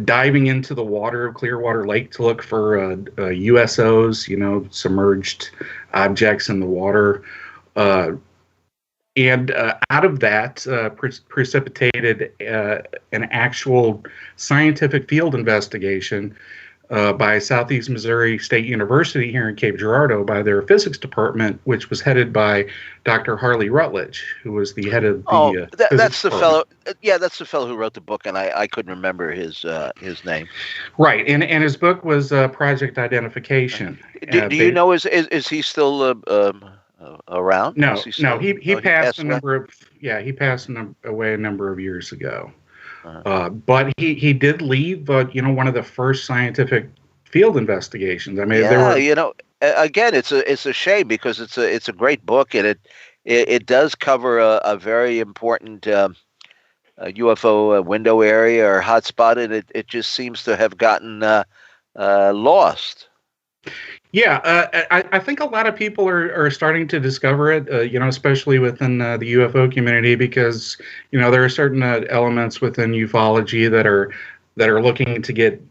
diving into the water of Clearwater Lake to look for USOs, submerged objects in the water. And out of that precipitated an actual scientific field investigation by Southeast Missouri State University here in Cape Girardeau by their physics department, which was headed by Dr. Harley Rutledge, who was the head of the that's the fellow. Yeah, that's the fellow who wrote the book, and I couldn't remember his name. Right, and his book was Project Identification. Do you know is he still around? No, he passed a number of he passed away a number of years ago. But he did leave, one of the first scientific field investigations. I mean, again, it's a shame because it's a great book, and it does cover a very important UFO window area or hotspot, and it just seems to have gotten lost. Yeah, I think a lot of people are starting to discover it, especially within the UFO community, because, there are certain elements within ufology that are looking to get,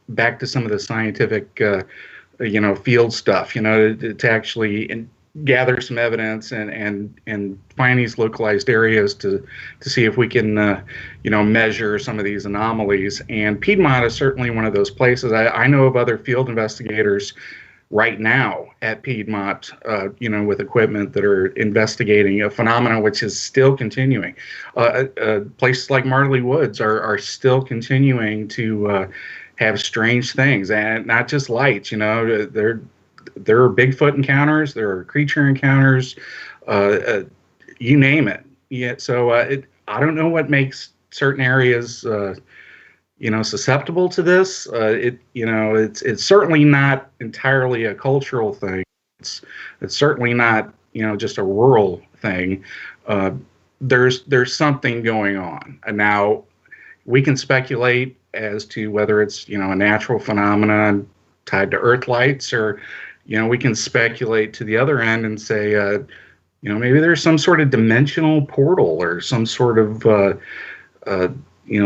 back to some of the scientific, field stuff, to actually gather some evidence and find these localized areas to see if we can, measure some of these anomalies. And Piedmont is certainly one of those places. I know of other field investigators right now at Piedmont, with equipment that are investigating a phenomenon which is still continuing. Places like Marley Woods are still continuing to have strange things, and not just lights. There are Bigfoot encounters, there are creature encounters, you name it. Yeah, so I don't know what makes certain areas susceptible to this. It's certainly not entirely a cultural thing. It's certainly not, just a rural thing. There's something going on. And now we can speculate as to whether it's, a natural phenomenon tied to Earth lights, or, we can speculate to the other end and say, maybe there's some sort of dimensional portal or some sort of,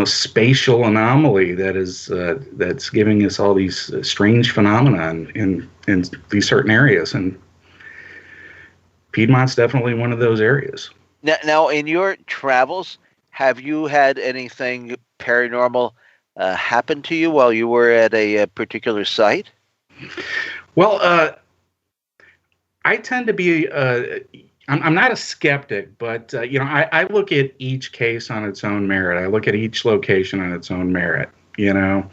spatial anomaly that's giving us all these strange phenomena in these certain areas, and Piedmont's definitely one of those areas. Now, in your travels, have you had anything paranormal happen to you while you were at a particular site? Well, I tend to be I'm not a skeptic, but I look at each case on its own merit. I look at each location on its own merit. Whether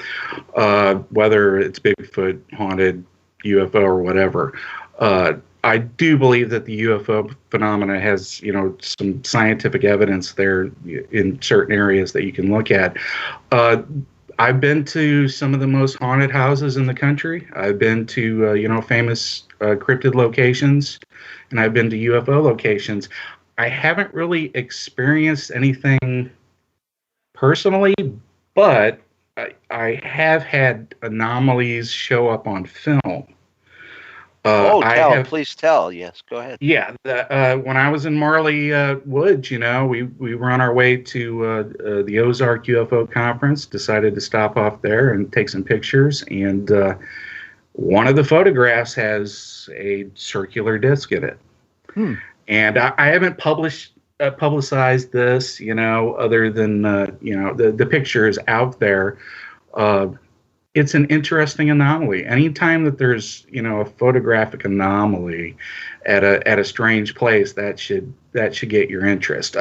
it's Bigfoot, haunted, UFO, or whatever. I do believe that the UFO phenomena has, some scientific evidence there in certain areas that you can look at. I've been to some of the most haunted houses in the country. I've been to, famous cryptid locations, and I've been to UFO locations. I haven't really experienced anything personally, but I have had anomalies show up on film. Please tell. Yes, go ahead. Yeah, when I was in Marley Woods, we were on our way to the Ozark UFO conference, decided to stop off there and take some pictures, and one of the photographs has a circular disc in it. And I haven't publicized this, other than, the picture is out there. It's an interesting anomaly. Anytime that there's, a photographic anomaly at a strange place, that should get your interest.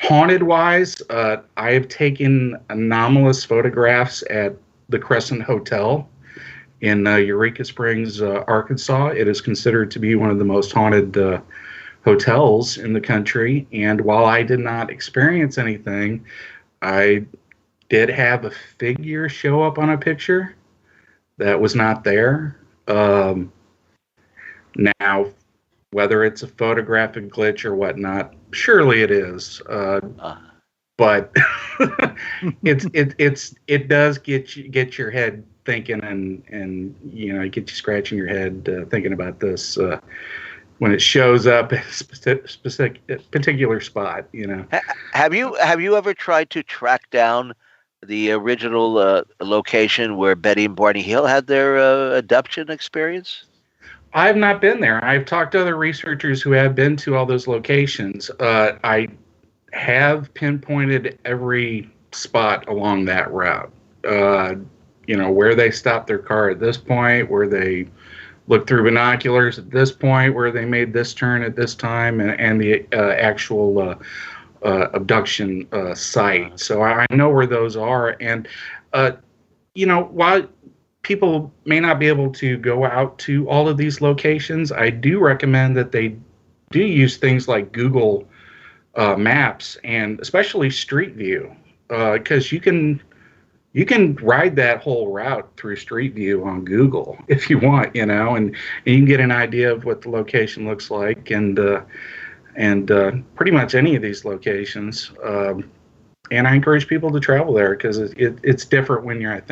Haunted wise, I have taken anomalous photographs at the Crescent Hotel in Eureka Springs, Arkansas. It is considered to be one of the most haunted hotels in the country. And while I did not experience anything, I did have a figure show up on a picture that was not there. Now, whether it's a photographic glitch or whatnot, surely it is. But it does get your head thinking, and get you scratching your head thinking about this when it shows up at a specific particular spot. Have you ever tried to track down the original location where Betty and Barney Hill had their abduction experience? I've not been there. I've talked to other researchers who have been to all those locations. I have pinpointed every spot along that route. Where they stopped their car at this point, where they looked through binoculars at this point, where they made this turn at this time, and the actual abduction site. So I know where those are. And, while people may not be able to go out to all of these locations, I do recommend that they do use things like Google Maps, and especially Street View, because you can ride that whole route through Street View on Google if you want, and you can get an idea of what the location looks like, and pretty much any of these locations. And I encourage people to travel there because it's different when you're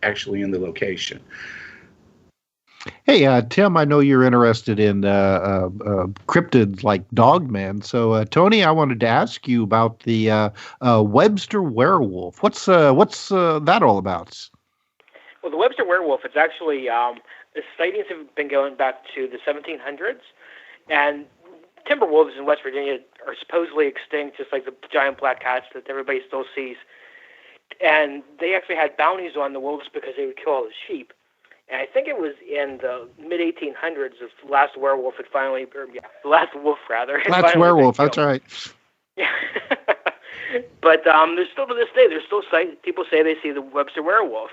actually in the location. Hey, Tim, I know you're interested in cryptids like Dogman. So, Tony, I wanted to ask you about the Webster werewolf. What's that all about? Well, the Webster werewolf, it's actually the sightings have been going back to the 1700s, and timber wolves in West Virginia are supposedly extinct, just like the giant black cats that everybody still sees. And they actually had bounties on the wolves because they would kill all the sheep. And I think it was in the mid-1800s the last werewolf had finally, the last wolf rather. Last werewolf, that's right. Yeah. But there's still, to this day, people say they see the Webster werewolf.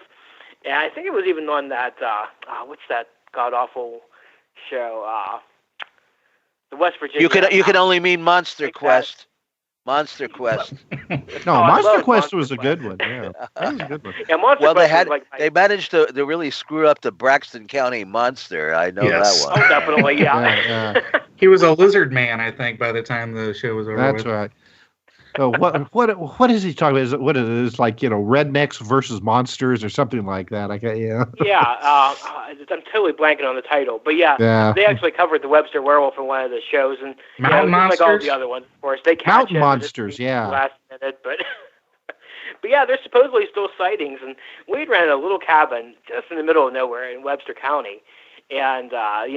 And I think it was even on that, what's that god-awful show? The West Virginia. You can only mean Monster Quest. Monster Quest. No, Monster Quest was a good one. Yeah, that was a good one. Yeah, Monster Quest they managed to really screw up the Braxton County Monster. I know that one. Oh, definitely, yeah. He was a lizard man, I think, by the time the show was over. That's right. So what is he talking about? What is it? It's like, rednecks versus monsters or something like that. I'm totally blanking on the title, but they actually covered the Webster werewolf in one of the shows, and Mountain Monsters, like all the other ones, of course. They catch Mountain Monsters, last minute, but there's supposedly still sightings, and we'd rented a little cabin just in the middle of nowhere in Webster County, and I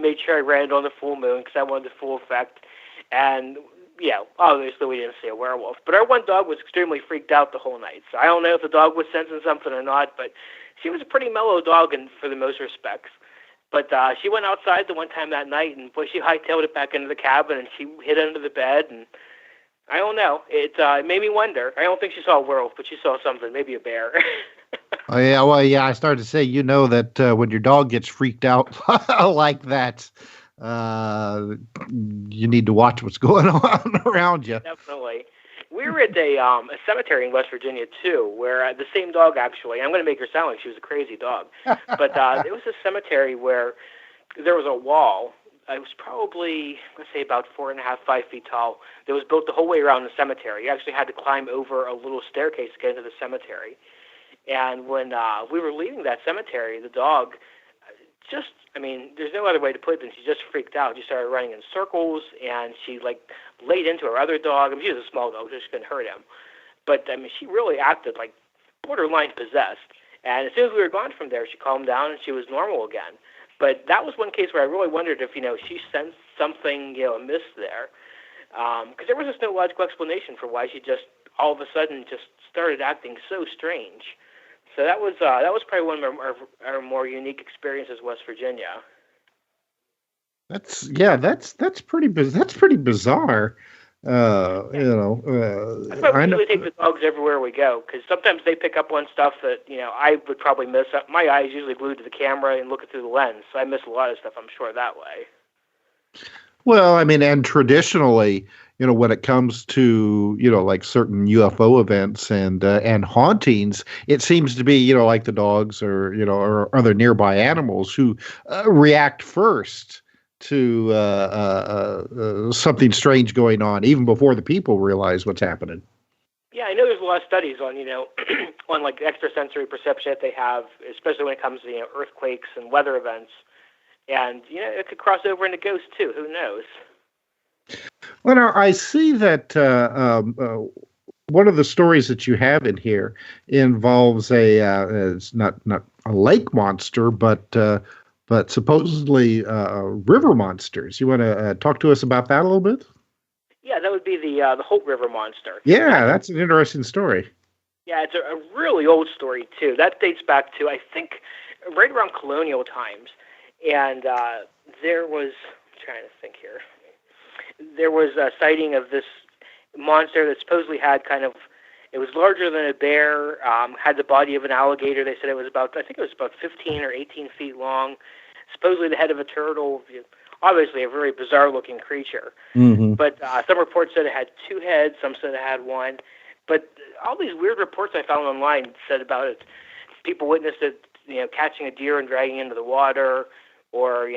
made sure I ran it on the full moon because I wanted the full effect, and obviously we didn't see a werewolf. But our one dog was extremely freaked out the whole night. So I don't know if the dog was sensing something or not, but she was a pretty mellow dog for the most respects. But she went outside the one time that night, and boy, she hightailed it back into the cabin, and she hid under the bed, and I don't know. It made me wonder. I don't think she saw a werewolf, but she saw something, maybe a bear. Oh, yeah, well, yeah, I started to say, that when your dog gets freaked out like that, you need to watch what's going on around you. Definitely. We were at a cemetery in West Virginia, too, where the same dog, actually, I'm going to make her sound like she was a crazy dog, but it was a cemetery where there was a wall. It was probably, let's say, about 4.5, 5 feet tall. That was built the whole way around the cemetery. You actually had to climb over a little staircase to get into the cemetery. And when we were leaving that cemetery, the dog there's no other way to put it than she just freaked out. She started running in circles, and she, laid into her other dog. She was a small dog, so she couldn't hurt him. But, she really acted like borderline possessed. And as soon as we were gone from there, she calmed down, and she was normal again. But that was one case where I really wondered if, she sensed something, amiss there. Because there was just no logical explanation for why she just all of a sudden just started acting so strange. So that was probably one of our more unique experiences in West Virginia. That's pretty bizarre. That's why we usually take the dogs everywhere we go, because sometimes they pick up on stuff that I would probably miss. My eyes usually glued to the camera and looking through the lens, so I miss a lot of stuff, I'm sure, that way. Well, and traditionally, when it comes to, like certain UFO events and hauntings, it seems to be, like the dogs or other nearby animals who react first to something strange going on, even before the people realize what's happening. Yeah, I know there's a lot of studies on, on extrasensory perception that they have, especially when it comes to, earthquakes and weather events. And, it could cross over into ghosts, too. Who knows? Well, now, I see that one of the stories that you have in here involves it's not a lake monster, but supposedly river monsters. You want to talk to us about that a little bit? Yeah, that would be the Holt River Monster. Yeah, that's an interesting story. Yeah, it's a really old story, too. That dates back to, I think, right around colonial times. And there was, I'm trying to think here, there was a sighting of this monster that supposedly had it was larger than a bear, had the body of an alligator. They said it was about 15 or 18 feet long, supposedly the head of a turtle, obviously a very bizarre-looking creature. Mm-hmm. But some reports said it had 2 heads, some said it had 1. But all these weird reports I found online said about it, people witnessed it, catching a deer and dragging it into the water, or,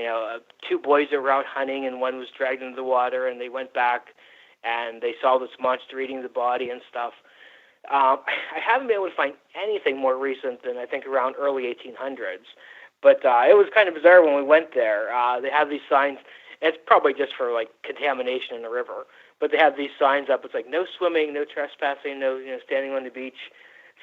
2 boys that were out hunting and one was dragged into the water and they went back and they saw this monster eating the body and stuff. I haven't been able to find anything more recent than I think around early 1800s. But it was kind of bizarre when we went there. They have these signs. It's probably just for, contamination in the river. But they have these signs up. It's no swimming, no trespassing, no standing on the beach.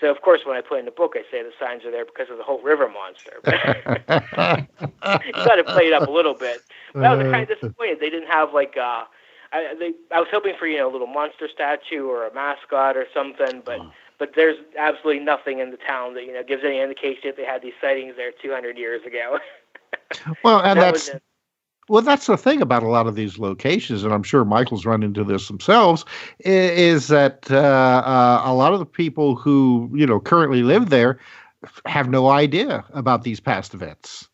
So, of course, when I put in the book, I say the signs are there because of the Holt River Monster. You got to play it up a little bit. But I was kind of disappointed. They didn't have, I was hoping for, a little monster statue or a mascot or something, but there's absolutely nothing in the town that, gives any indication that they had these sightings there 200 years ago. Well, and that's the thing about a lot of these locations, and I'm sure Michael's run into this themselves, is that a lot of the people who, currently live there have no idea about these past events.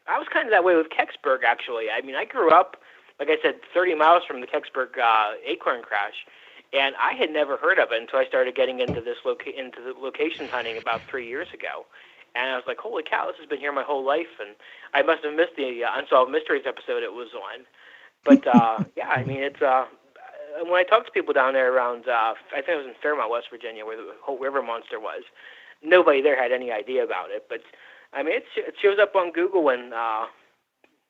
I was kind of that way with Kecksburg, actually. I grew up, like I said, 30 miles from the Kecksburg acorn crash, and I had never heard of it until I started getting into the location hunting about 3 years ago. And I was like, holy cow, this has been here my whole life, and I must have missed the Unsolved Mysteries episode it was on. But, it's when I talk to people down there around, I think it was in Fairmont, West Virginia, where the Holt River Monster was, nobody there had any idea about it. But, it shows up on Google, and,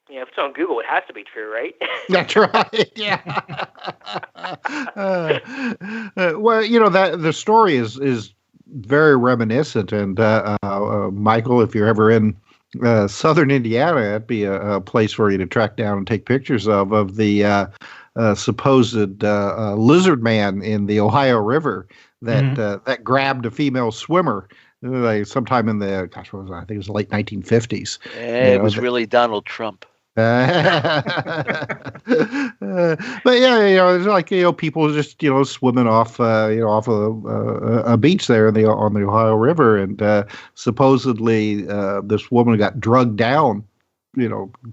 if it's on Google, it has to be true, right? That's right, yeah. That the story is very reminiscent, and Michael, if you're ever in southern Indiana, that'd be a place for you to track down and take pictures of the supposed lizard man in the Ohio River that grabbed a female swimmer like sometime in the what was it? I think it was the late 1950s. It was really Donald Trump. But yeah, it's like people just swimming off off a beach there on the Ohio River, and supposedly this woman got drugged down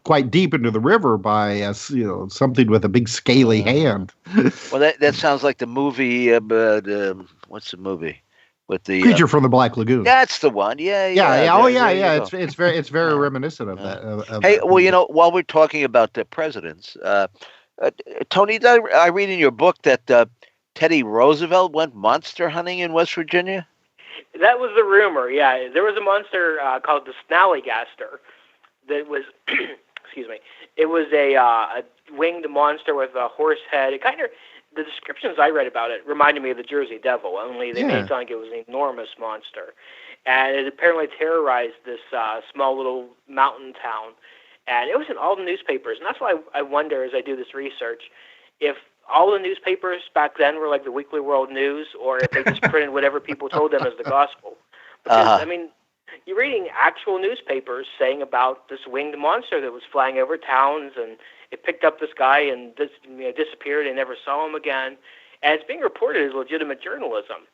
quite deep into the river by something with a big scaly hand. Well, that sounds like the movie. What's the movie with the Creature from the Black Lagoon? That's the one. Yeah. Oh yeah. It's very reminiscent of that. Hey, well, while we're talking about the presidents, Tony, did I read in your book that Teddy Roosevelt went monster hunting in West Virginia? That was the rumor. Yeah, there was a monster called the Snallygaster. That was, excuse me. It was a winged monster with a horse head. It the descriptions I read about it reminded me of the Jersey Devil. Only they made it sound like it was an enormous monster, and it apparently terrorized this small little mountain town. And it was in all the newspapers, and that's why I wonder as I do this research if all the newspapers back then were like the Weekly World News, or if they just printed whatever people told them as the gospel. Because I mean, you're reading actual newspapers saying about this winged monster that was flying over towns, and it picked up this guy and disappeared and never saw him again. And it's being reported as legitimate journalism.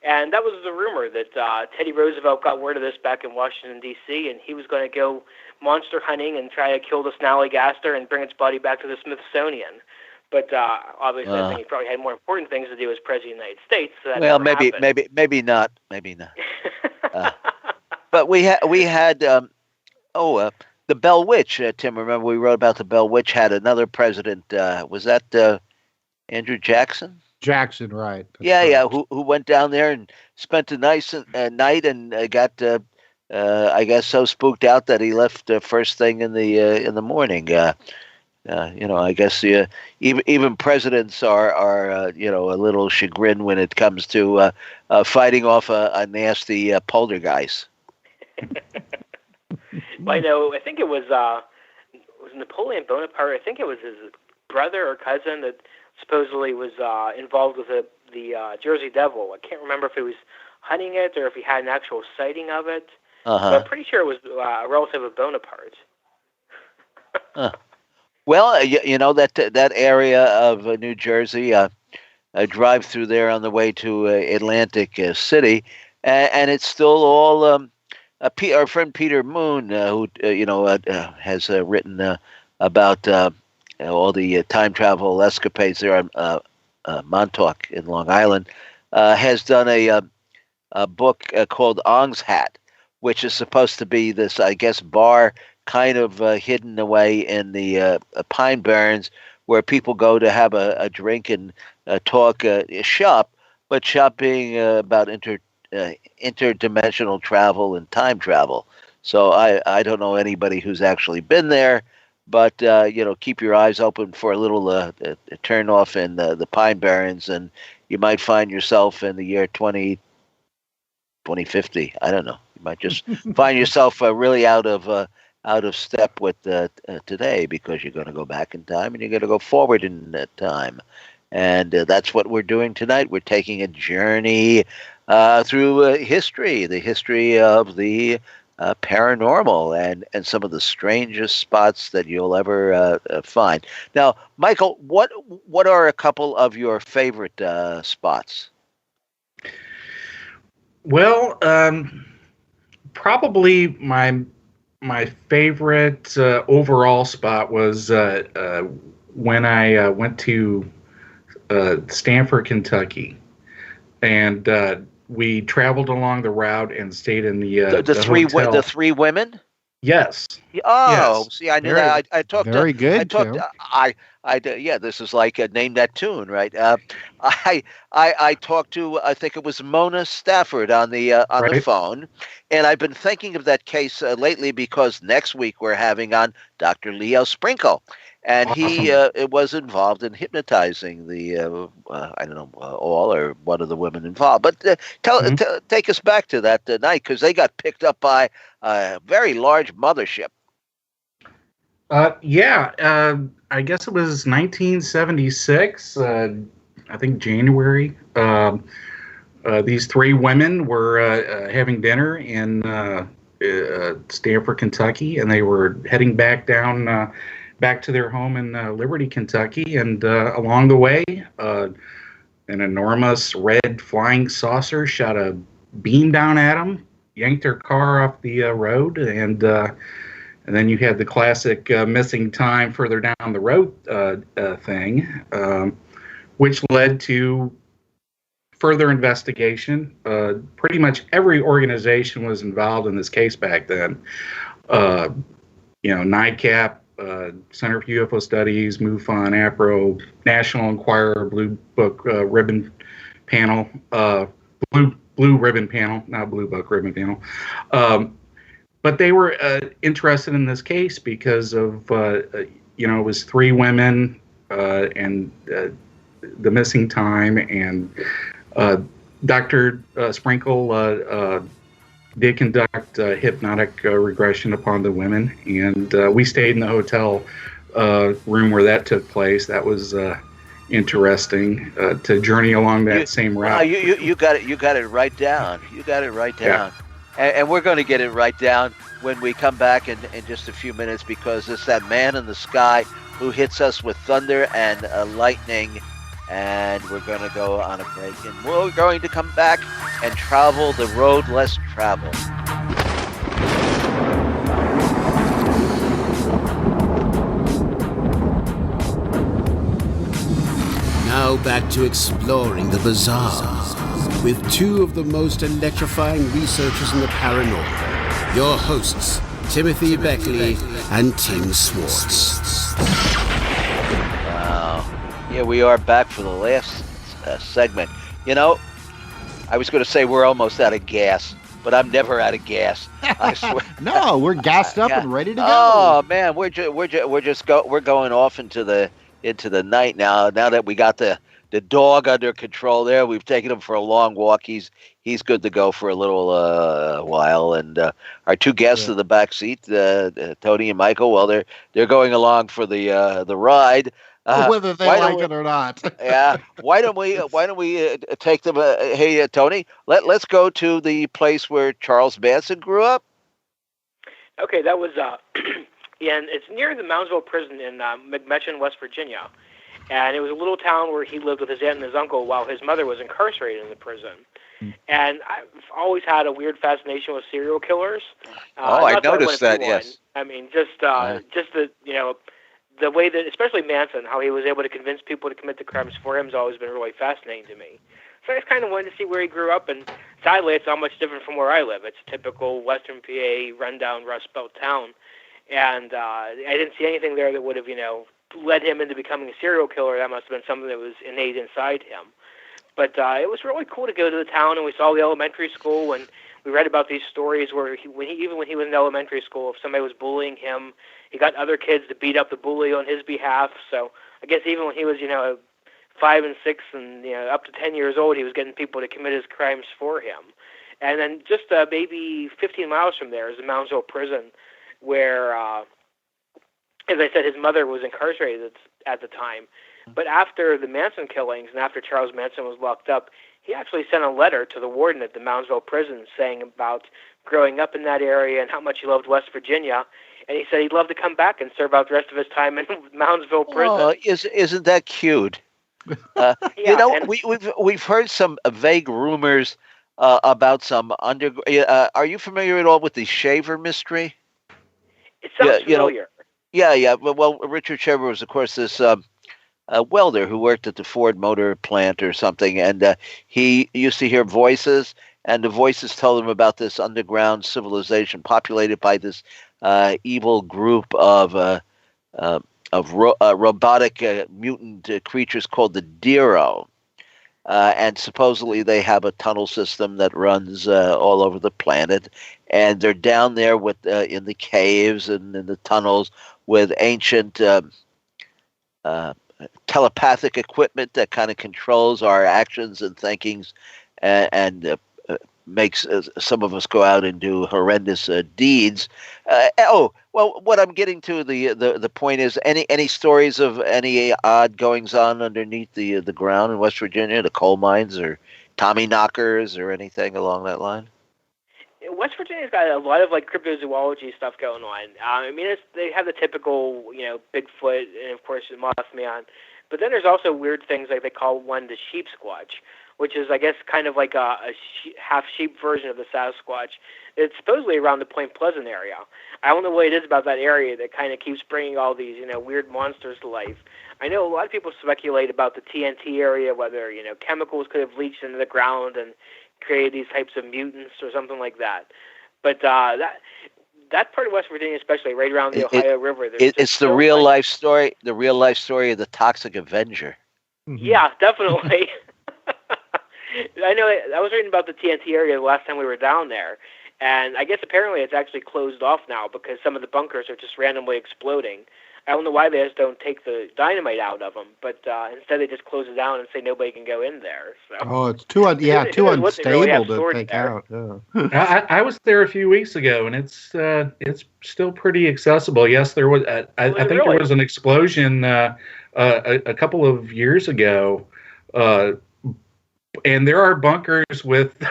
And that was the rumor that Teddy Roosevelt got word of this back in Washington, D.C., and he was going to go monster hunting and try to kill the Snallygaster and bring its body back to the Smithsonian. But obviously, I think he probably had more important things to do as President of the United States. So that maybe not. But we had the Bell Witch. Tim, remember we wrote about the Bell Witch had another president. Was that Andrew Jackson? Jackson, right? That's right. Who went down there and spent a nice night and got I guess so spooked out that he left first thing in the morning. I guess even presidents are a little chagrined when it comes to fighting off a nasty poltergeist. I think it was Napoleon Bonaparte. I think it was his brother or cousin that supposedly was involved with the Jersey Devil. I can't remember if he was hunting it or if he had an actual sighting of it. But I'm pretty sure it was a relative of Bonaparte. Well, that area of New Jersey, I drive through there on the way to Atlantic City, and it's still all. Our friend Peter Moon, who has written about all the time travel escapades there on Montauk in Long Island, has done a book called Ong's Hat, which is supposed to be this, I guess, bar kind of hidden away in the Pine Barrens, where people go to have a drink and talk shop, but shop being about interdimensional travel and time travel. So I don't know anybody who's actually been there, but keep your eyes open for a little turn off in the Pine Barrens, and you might find yourself in the year 2050. I don't know. You might just find yourself really out of step with today, because you're going to go back in time and you're going to go forward in time. And that's what we're doing tonight. We're taking a journey through history, the history of the paranormal and some of the strangest spots that you'll ever find. Now, Michael, what are a couple of your favorite spots? Well, probably my favorite overall spot was when I went to Stamford, Kentucky, and we traveled along the route and stayed in the hotel. The three women. Yes. Oh, yes. See, I knew that. I talked. Very good. I talked. Yeah, this is like name that tune, right? I talked to, I think it was Mona Stafford on the phone, and I've been thinking of that case lately because next week we're having on Dr. Leo Sprinkle, and he was involved in hypnotizing the I don't know all or one of the women involved. But take us back to that night, because they got picked up by a very large mothership. I guess it was 1976. I think January. These three women were having dinner in Stamford, Kentucky, and they were heading back down back to their home in Liberty, Kentucky. And along the way, an enormous red flying saucer shot a beam down at them, yanked their car off the road, and then you had the classic missing time further down the road thing, which led to further investigation. Pretty much every organization was involved in this case back then. NICAP, Center for UFO Studies, MUFON, APRO, National Enquirer, Blue Book Ribbon Panel, Blue Ribbon Panel, not Blue Book Ribbon Panel. But they were interested in this case because of, it was three women and the missing time, and Dr. Sprinkle did conduct hypnotic regression upon the women, and we stayed in the hotel room where that took place. That was interesting to journey along that same route. You got it. You got it right down. You got it right down. Yeah. And we're going to get it right down when we come back in just a few minutes, because it's that man in the sky who hits us with thunder and lightning. And we're going to go on a break, and we're going to come back and travel the road less traveled. Now back to exploring the bizarre with two of the most electrifying researchers in the paranormal. Your hosts, Timothy Beckley and Tim Swartz. Yeah, we are back for the last segment. I was going to say we're almost out of gas, but I'm never out of gas. I swear. No, we're gassed up and ready to go. Oh man, we're going off into the night now. Now that we got the dog under control there, we've taken him for a long walk. He's good to go for a little while. And our two guests in the back seat, Tony and Michael, well, they're going along for the ride. Whether they like it or not. Yeah. Why don't we take them? Hey, Tony, let's go to the place where Charles Manson grew up. Okay, that was and it's near the Moundsville prison in McMechen, West Virginia, and it was a little town where he lived with his aunt and his uncle while his mother was incarcerated in the prison. And I've always had a weird fascination with serial killers. I noticed that. Yes. I mean, just the way that, especially Manson, how he was able to convince people to commit the crimes for him has always been really fascinating to me. So I just kind of wanted to see where he grew up, and sadly, it's not much different from where I live. It's a typical Western PA, rundown, Rust Belt town, and I didn't see anything there that would have, led him into becoming a serial killer. That must have been something that was innate inside him. But it was really cool to go to the town, and we saw the elementary school, and we read about these stories where when he was in elementary school, if somebody was bullying him, he got other kids to beat up the bully on his behalf. So I guess even when he was, 5 and 6 and up to 10 years old, he was getting people to commit his crimes for him. And then just maybe 15 miles from there is the Moundsville prison, where, as I said, his mother was incarcerated at the time. But after the Manson killings and after Charles Manson was locked up, he actually sent a letter to the warden at the Moundsville prison saying about growing up in that area and how much he loved West Virginia. And he said he'd love to come back and serve out the rest of his time in Moundsville prison. Oh, isn't that cute? We've heard some vague rumors about some are you familiar at all with the Shaver mystery? It sounds familiar. Yeah. Well, Richard Shaver was, of course, this welder who worked at the Ford Motor plant or something, and he used to hear voices, and the voices told him about this underground civilization populated by this evil group of robotic mutant creatures called the Dero. And supposedly they have a tunnel system that runs all over the planet, and they're down there with in the caves and in the tunnels with ancient telepathic equipment that kind of controls our actions and thinkings, and makes some of us go out and do horrendous deeds. What I'm getting to, the point is, any stories of any odd goings on underneath the ground in West Virginia, the coal mines or Tommy knockers or anything along that line? West Virginia's got a lot of like cryptozoology stuff going on. I mean, they have the typical, Bigfoot and of course the Mothman, but then there's also weird things like they call one the sheep squatch, which is I guess kind of like a half sheep version of the Sasquatch. It's supposedly around the Point Pleasant area. I don't know what it is about that area that kind of keeps bringing all these weird monsters to life. I know a lot of people speculate about the TNT area, whether chemicals could have leached into the ground and created these types of mutants or something like that. But that part of West Virginia, especially right around the Ohio River, it's the real life story. The real life story of the Toxic Avenger. Mm-hmm. Yeah, definitely. I know. I was reading about the TNT area the last time we were down there, and I guess apparently it's actually closed off now because some of the bunkers are just randomly exploding. I don't know why they just don't take the dynamite out of them, but instead they just close it down and say nobody can go in there. So. Oh, it's too unstable to take out. Yeah. I was there a few weeks ago, and it's still pretty accessible. Yes, there was. I think there was an explosion a couple of years ago, and there are bunkers with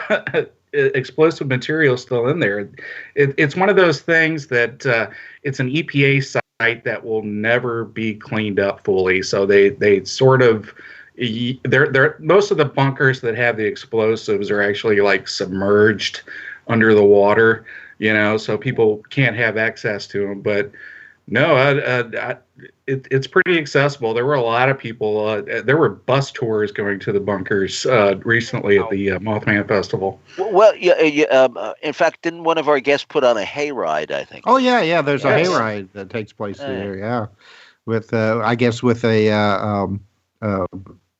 explosive material still in there. It's one of those things that it's an EPA site that will never be cleaned up fully. So they sort of they're most of the bunkers that have the explosives are actually like submerged under the water, so people can't have access to them. But no, it's pretty accessible. There were a lot of people. There were bus tours going to the bunkers recently at the Mothman Festival. Well, in fact, didn't one of our guests put on a hayride? I think. Oh yeah. There's a hayride that takes place there. Yeah, with I guess with a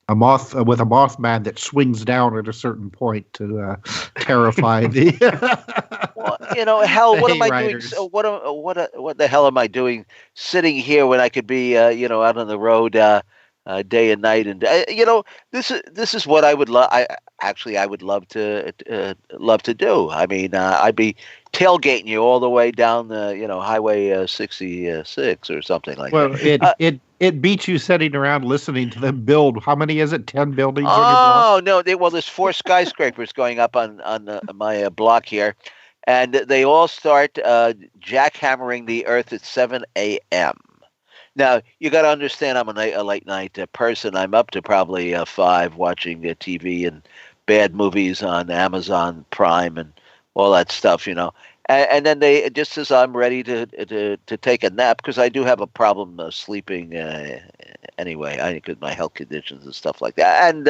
Mothman that swings down at a certain point to terrify the. Well, hell, what am I doing? What the hell am I doing sitting here when I could be, out on the road day and night? And this is what I would love. I would love to do. I mean, I'd be tailgating you all the way down the Highway 66 or something like that. Well, it beats you sitting around listening to them build. How many is it? 10 buildings? Oh no! There's 4 skyscrapers going up on my block here. And they all start jackhammering the earth at 7 a.m. Now, you got to understand, I'm a late night person. I'm up to probably 5 watching TV and bad movies on Amazon Prime and all that stuff, And then they, just as I'm ready to take a nap, because I do have a problem sleeping anyway, because my health conditions and stuff like that. And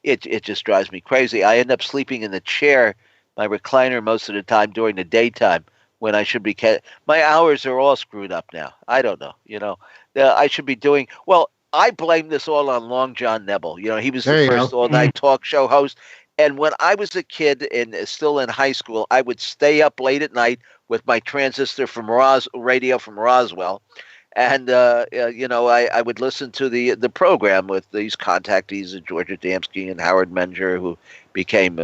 it just drives me crazy. I end up sleeping in the chair, my recliner, most of the time during the daytime when I should be. My hours are all screwed up now. I don't know. I should be doing well. I blame this all on Long John Nebel. He was the first all-night talk show host. And when I was a kid and still in high school, I would stay up late at night with my transistor from radio from Roswell. And, I would listen to the program with these contactees, George Adamski and Howard Menger, who became,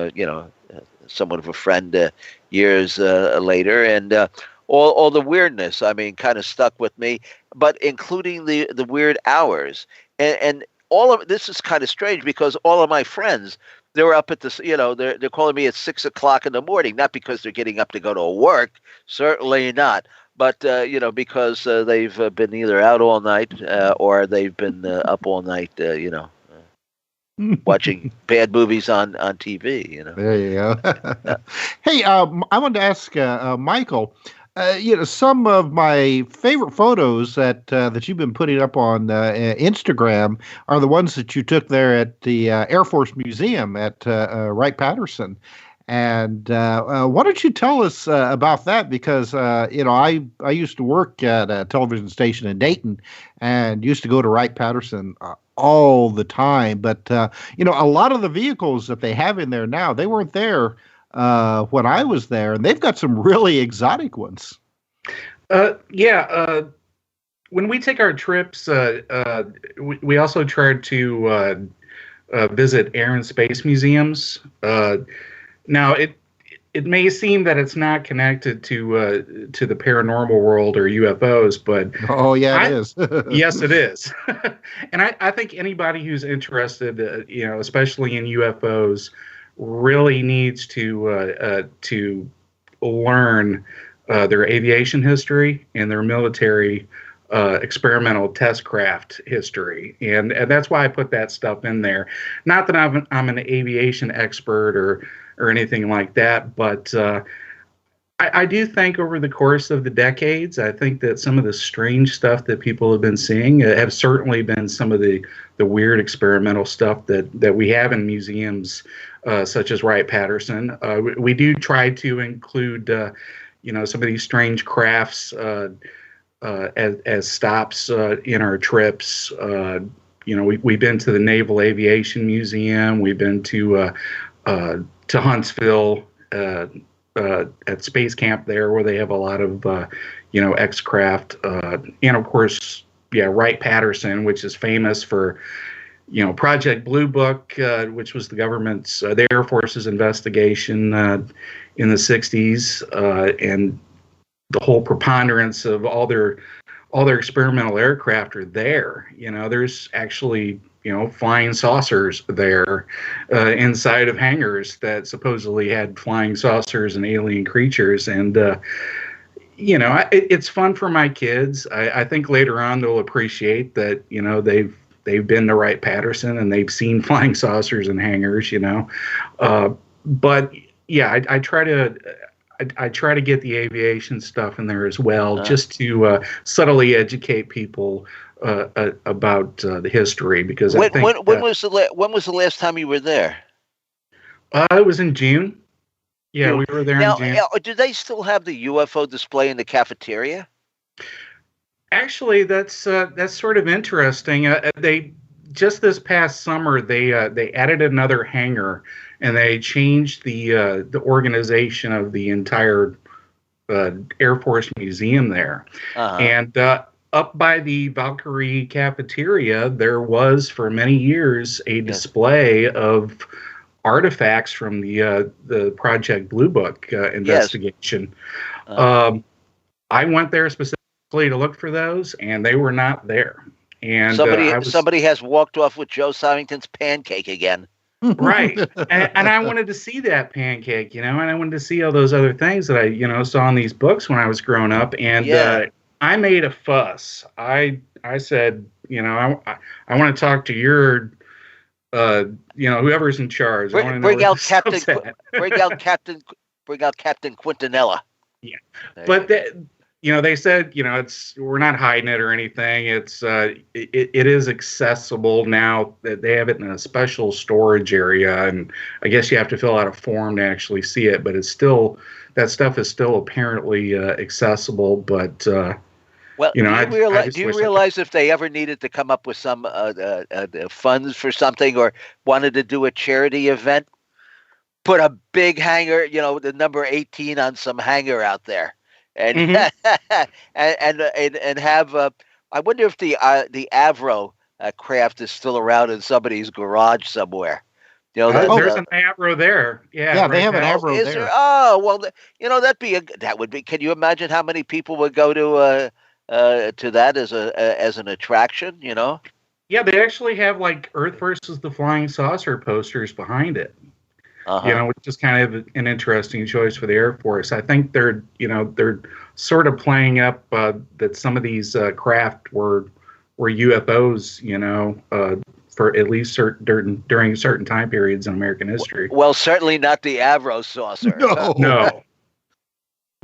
somewhat of a friend years later. And all the weirdness, kind of stuck with me, but including the weird hours. And all of this is kind of strange because all of my friends, they were up at this, they're calling me at 6 o'clock in the morning, not because they're getting up to go to work, certainly not, but, because they've been either out all night or they've been up all night, watching bad movies on TV, There you go. Hey, I wanted to ask Michael, some of my favorite photos that you've been putting up on Instagram are the ones that you took there at the Air Force Museum at Wright-Patterson. And why don't you tell us about that? Because, I used to work at a television station in Dayton and used to go to Wright-Patterson all the time. But, a lot of the vehicles that they have in there now, they weren't there when I was there. And they've got some really exotic ones. When we take our trips, we also try to visit air and space museums. Now, it may seem that it's not connected to the paranormal world or UFOs, but it is. Yes, it is. And I think anybody who's interested, especially in UFOs, really needs to learn their aviation history and their military experimental test craft history, and that's why I put that stuff in there. Not that I'm an aviation expert or anything like that, but I do think over the course of the decades, I think that some of the strange stuff that people have been seeing have certainly been some of the weird experimental stuff that we have in museums, such as Wright-Patterson. We do try to include, some of these strange crafts as stops in our trips. We've been to the Naval Aviation Museum. We've been to Huntsville. At Space Camp there, where they have a lot of, X-craft, and of course, Wright-Patterson, which is famous for, Project Blue Book, which was the government's, the Air Force's investigation in the 60s, and the whole preponderance of all their experimental aircraft are there. There's actually flying saucers there inside of hangars that supposedly had flying saucers and alien creatures. And, it's fun for my kids. I think later on they'll appreciate that, they've been to Wright-Patterson and they've seen flying saucers and hangars, but yeah, I try to get the aviation stuff in there as well, just to subtly educate people about the history, because when was the last time you were there? It was in June. Yeah, we were there in June. Do they still have the UFO display in the cafeteria? Actually, that's sort of interesting. They just this past summer they added another hangar, and they changed the organization of the entire Air Force Museum there, and. Up by the Valkyrie cafeteria, there was for many years a display of artifacts from the Project Blue Book investigation. Yes. I went there specifically to look for those, and they were not there. And somebody has walked off with Joe Symington's pancake again. Right, and I wanted to see that pancake, and I wanted to see all those other things that I saw in these books when I was growing up, and. I made a fuss. I said, I want to talk to your, whoever's in charge. Bring out Captain Quintanilla. Yeah, but they said, we're not hiding it or anything. It's it is accessible now that they have it in a special storage area, and I guess you have to fill out a form to actually see it. But it's still that stuff is still apparently accessible, but. Well, do you realize if they ever needed to come up with some funds for something or wanted to do a charity event, put a big hanger, the number 18 on some hanger out there, and and have. I wonder if the Avro craft is still around in somebody's garage somewhere. There's an Avro there. Yeah, they have an Avro there. Is there? Oh well, that would be. Can you imagine how many people would go to that as an attraction, Yeah, they actually have like Earth versus the Flying Saucer posters behind it. Which is kind of an interesting choice for the Air Force. I think they're sort of playing up that some of these craft were UFOs, for at least during certain time periods in American history. Well, certainly not the Avro saucer. No.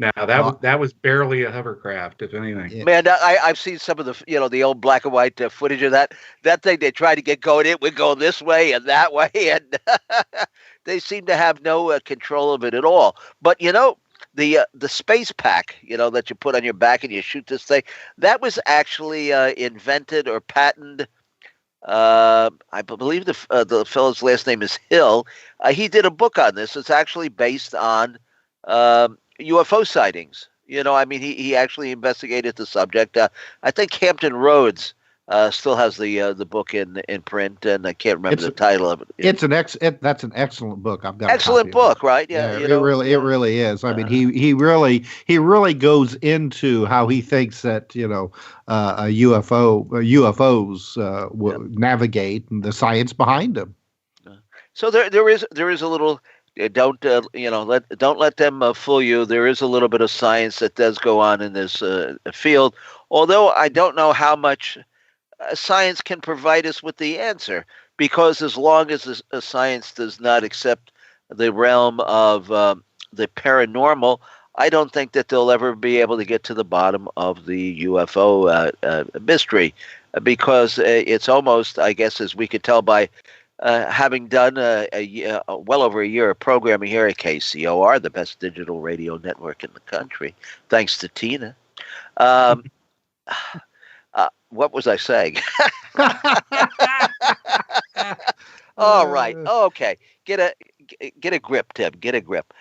No, that was barely a hovercraft, if anything. Yeah. Man, I've seen some of the old black and white footage of that thing. They tried to get going. It would go this way and that way, and they seem to have no control of it at all. But the space pack, that you put on your back and you shoot this thing, that was actually invented or patented. I believe the fellow's last name is Hill. He did a book on this. It's actually based on. UFO sightings. He actually investigated the subject. I think Hampton Roads still has the book in print, and I can't remember the title of it. That's an excellent book. I've got excellent book, right? Yeah, it really is. I mean, he really goes into how he thinks that UFOs will navigate and the science behind them. So there is a little. Don't don't let them fool you. There is a little bit of science that does go on in this field, although I don't know how much science can provide us with the answer, because as long as science does not accept the realm of the paranormal, I don't think that they'll ever be able to get to the bottom of the UFO mystery, because it's almost, I guess, as we could tell by having done well over a year of programming here at KCOR, the best digital radio network in the country, thanks to Tina. Um, what was I saying? All right. Okay. Get a grip, Tim. Get a grip.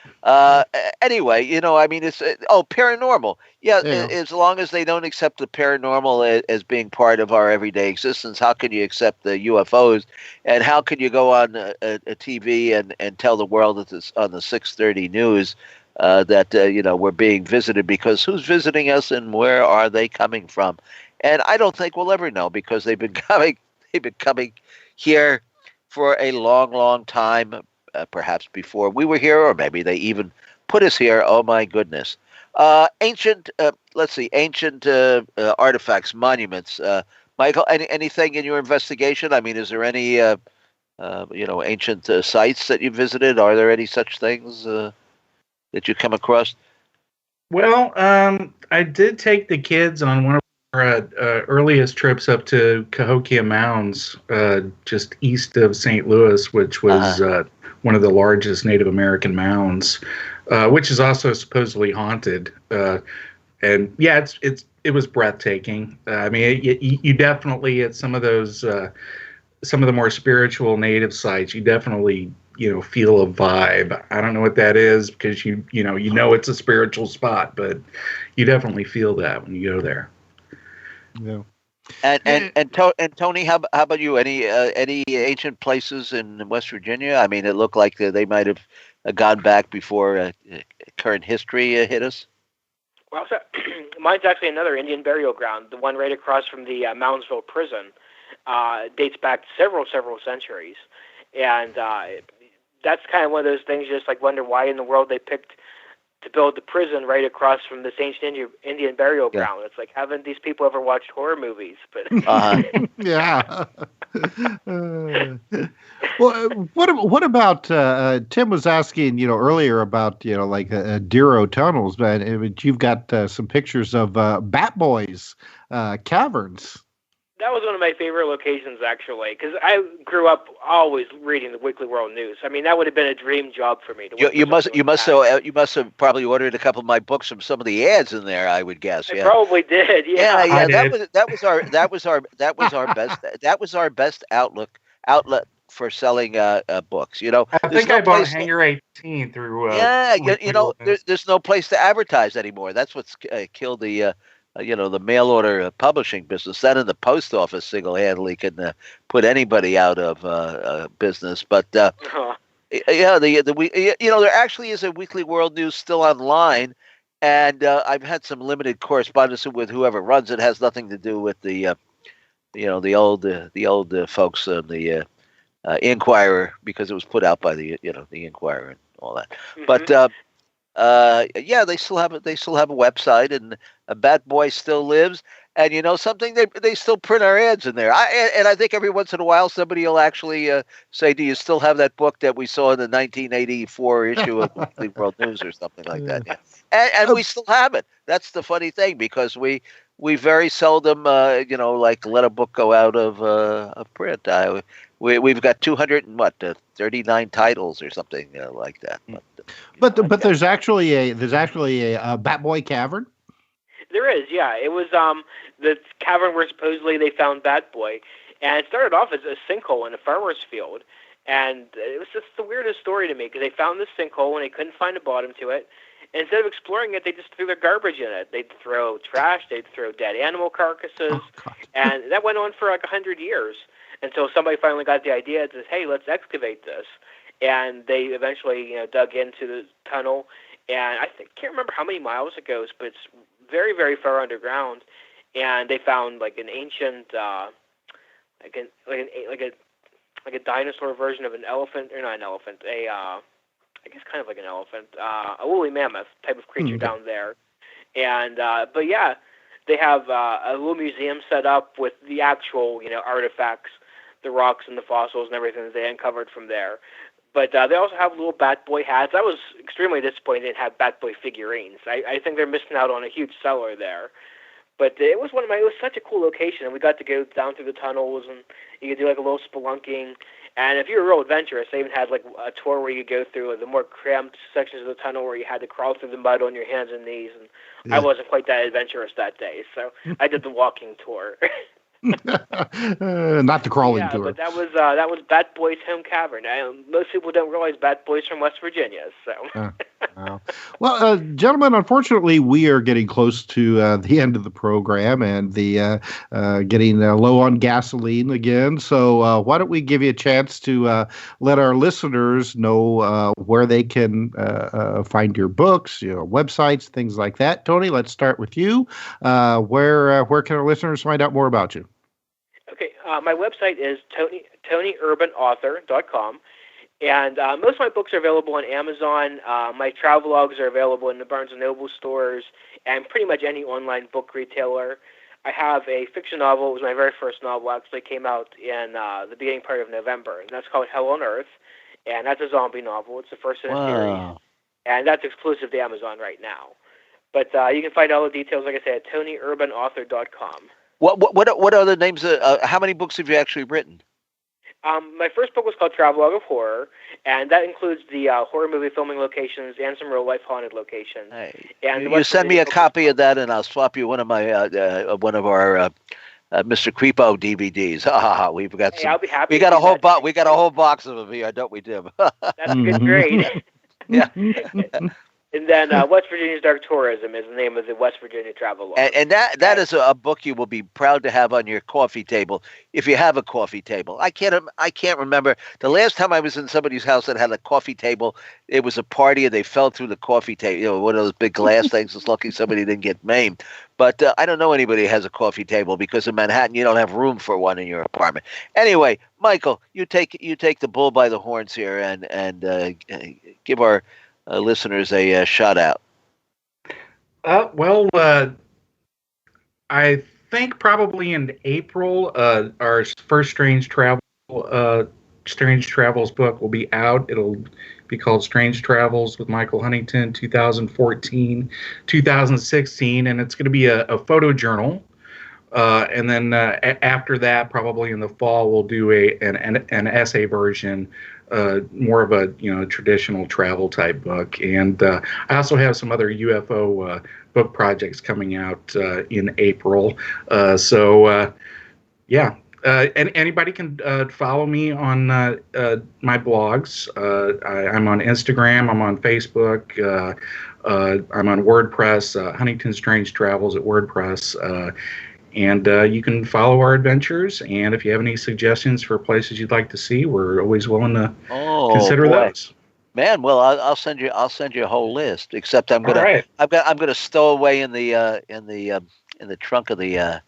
Anyway, I mean, it's paranormal. Yeah, Yeah. as long as they don't accept the paranormal as being part of our everyday existence, how can you accept the UFOs? And how can you go on a TV and tell the world that this, on the 6:30 news that we're being visited? Because who's visiting us and where are they coming from? And I don't think we'll ever know, because they've been coming. They've been coming here for a long, long time, perhaps before we were here, or maybe they even put us here. Oh my goodness! Ancient, ancient artifacts, monuments. Michael, anything in your investigation? I mean, is there any ancient sites that you visited? Are there any such things that you come across? Well, I did take the kids on one of our earliest trips up to Cahokia Mounds, just east of St. Louis, which was one of the largest Native American mounds, which is also supposedly haunted. And yeah, it was breathtaking. I mean, you definitely, at some of those, some of the more spiritual Native sites, you definitely feel a vibe. I don't know what that is, because you know it's a spiritual spot, but you definitely feel that when you go there. Yeah. And Tony, how about you? Any ancient places in West Virginia? I mean, it looked like they might have gone back before current history hit us. Well, so, mine's actually another Indian burial ground, the one right across from the Moundsville prison. Dates back several centuries, and that's kind of one of those things. Just like wonder why in the world they picked to build the prison right across from this ancient Indian burial ground. It's like, haven't these people ever watched horror movies? But yeah. Well, what about Tim was asking earlier about like Dero tunnels, but you've got some pictures of Bat Boys caverns. that was one of my favorite locations, actually, because I grew up always reading the Weekly World News. I mean, that would have been a dream job for me. You must have probably ordered a couple of my books from some of the ads in there, I would guess. I probably did. Yeah. That was our best outlet for selling books. I think I bought Hangar 18 through. There's no place to advertise anymore. That's what's killed the. The mail order publishing business. That and the post office single-handedly can put anybody out of business. But there actually is a Weekly World News still online, and I've had some limited correspondence with whoever runs it. It has nothing to do with the old folks on the Inquirer, because it was put out by the Inquirer and all that. Mm-hmm. But they still have a website, and a Bat Boy still lives. And something, they still print our ads in there. I think every once in a while somebody will actually say, "Do you still have that book that we saw in the 1984 issue of Weekly World News," or something like that? Yeah. And we still have it. That's the funny thing, because we very seldom let a book go out of print. We've got 239 titles or something like that. But there's actually a Bat Boy cavern. There is, yeah. It was the cavern where supposedly they found Bat Boy, and it started off as a sinkhole in a farmer's field, and it was just the weirdest story to me, because they found this sinkhole and they couldn't find a bottom to it. And instead of exploring it, they just threw their garbage in it. They'd throw trash, they'd throw dead animal carcasses, and that went on for like 100 years until somebody finally got the idea and says, "Hey, let's excavate this." And they eventually, dug into the tunnel, and I can't remember how many miles it goes, but it's very, very far underground. And they found like an ancient, like a like a dinosaur version of an elephant, or not an elephant, I guess kind of like an elephant, a woolly mammoth type of creature down there. And but yeah, they have a little museum set up with the actual, artifacts, the rocks and the fossils and everything that they uncovered from there. But they also have little Bat Boy hats. I was extremely disappointed they didn't have Bat Boy figurines. I think they're missing out on a huge seller there. But it was such a cool location, and we got to go down through the tunnels, and you could do like a little spelunking. And if you were real adventurous, they even had like a tour where you could go through the more cramped sections of the tunnel where you had to crawl through the mud on your hands and knees. And I wasn't quite that adventurous that day, so I did the walking tour. Not the crawling tour. But that was Bat Boy's home cavern. Most people don't realize Bat Boy's from West Virginia. So, wow. Well, gentlemen, unfortunately, we are getting close to the end of the program and the getting low on gasoline again. So, why don't we give you a chance to let our listeners know where they can find your books, websites, things like that. Tony, let's start with you. Where can our listeners find out more about you? Okay, my website is TonyUrbanAuthor.com, and most of my books are available on Amazon. My travelogues are available in the Barnes & Noble stores and pretty much any online book retailer. I have a fiction novel. It was my very first novel. Actually came out in the beginning part of November, and that's called Hell on Earth, and that's a zombie novel. It's the first in a series, and that's exclusive to Amazon right now. But you can find all the details, like I said, at TonyUrbanAuthor.com. What are the names? How many books have you actually written? My first book was called Travelogue of Horror, and that includes the horror movie filming locations and some real life haunted locations. Hey, and you send me a copy of that, and I'll swap you one of our Mr. Creepo DVDs. We've got some. I'll be happy. We got a whole box. We got a whole box of them here, don't we, Tim? That's good, great. Yeah. And then West Virginia's Dark Tourism is the name of the West Virginia Travelogue. And that is a book you will be proud to have on your coffee table, if you have a coffee table. I can't remember the last time I was in somebody's house that had a coffee table. It was a party, and they fell through the coffee table. One of those big glass things. It's lucky somebody didn't get maimed. But I don't know anybody who has a coffee table, because in Manhattan you don't have room for one in your apartment. Anyway, Michael, you take the bull by the horns here and give our listeners a shout out. I think probably in April, our first Strange Travels book will be out. It'll be called Strange Travels with Michael Huntington, 2014-2016, and it's going to be a photo journal. And then after that, probably in the fall, we'll do an essay version. More of a traditional travel type book, and I also have some other UFO book projects coming out in April. And anybody can follow me on my blogs. I'm on Instagram. I'm on Facebook. I'm on WordPress. Huntington Strange Travels at WordPress. And you can follow our adventures. And if you have any suggestions for places you'd like to see, we're always willing to consider those. Man, well, I'll send you a whole list. Except I'm gonna stow away in the trunk of the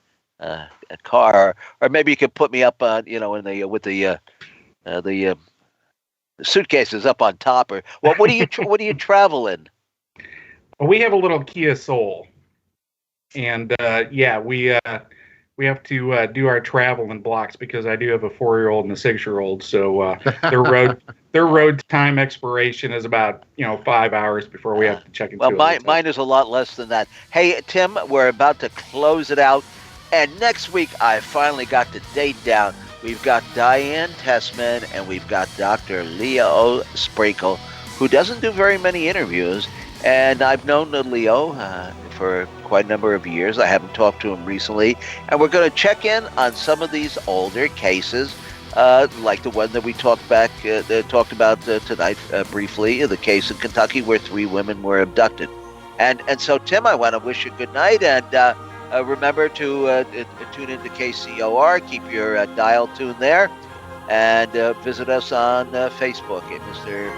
car, or maybe you could put me up on with the suitcases up on top. Or what do you travel in? Well, we have a little Kia Soul. And we have to do our travel in blocks, because I do have a 4-year-old and a 6-year-old. So their road time expiration is about 5 hours before we have to check into. Well, mine is a lot less than that. Hey, Tim, we're about to close it out, and next week I finally got the date down. We've got Diane Tessman and we've got Dr. Leo Sprakel, who doesn't do very many interviews, and I've known Leo for quite a number of years. I haven't talked to him recently, and we're going to check in on some of these older cases, like the one that we talked about tonight briefly, the case in Kentucky where 3 women were abducted. And so, Tim, I want to wish you good night, and remember to tune into KCOR. Keep your dial tuned there, and visit us on Facebook at Mr.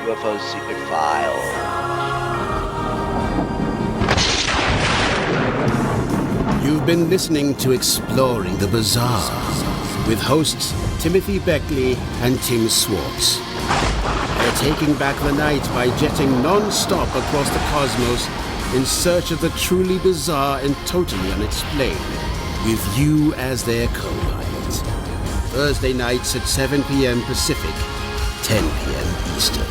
UFO's Secret File. You've been listening to Exploring the Bizarre with hosts Timothy Beckley and Tim Swartz. They're taking back the night by jetting non-stop across the cosmos in search of the truly bizarre and totally unexplained, with you as their co-pilot. Thursday nights at 7 p.m. Pacific, 10 p.m. Eastern,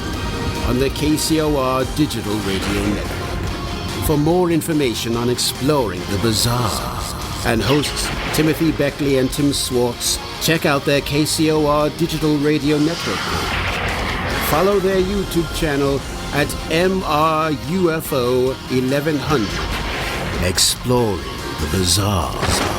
on the KCOR Digital Radio Network. For more information on exploring the bizarre and hosts Timothy Beckley and Tim Swartz, check out their KCOR Digital Radio Network page. Follow their YouTube channel at MRUFO 1100. Exploring the bizarre.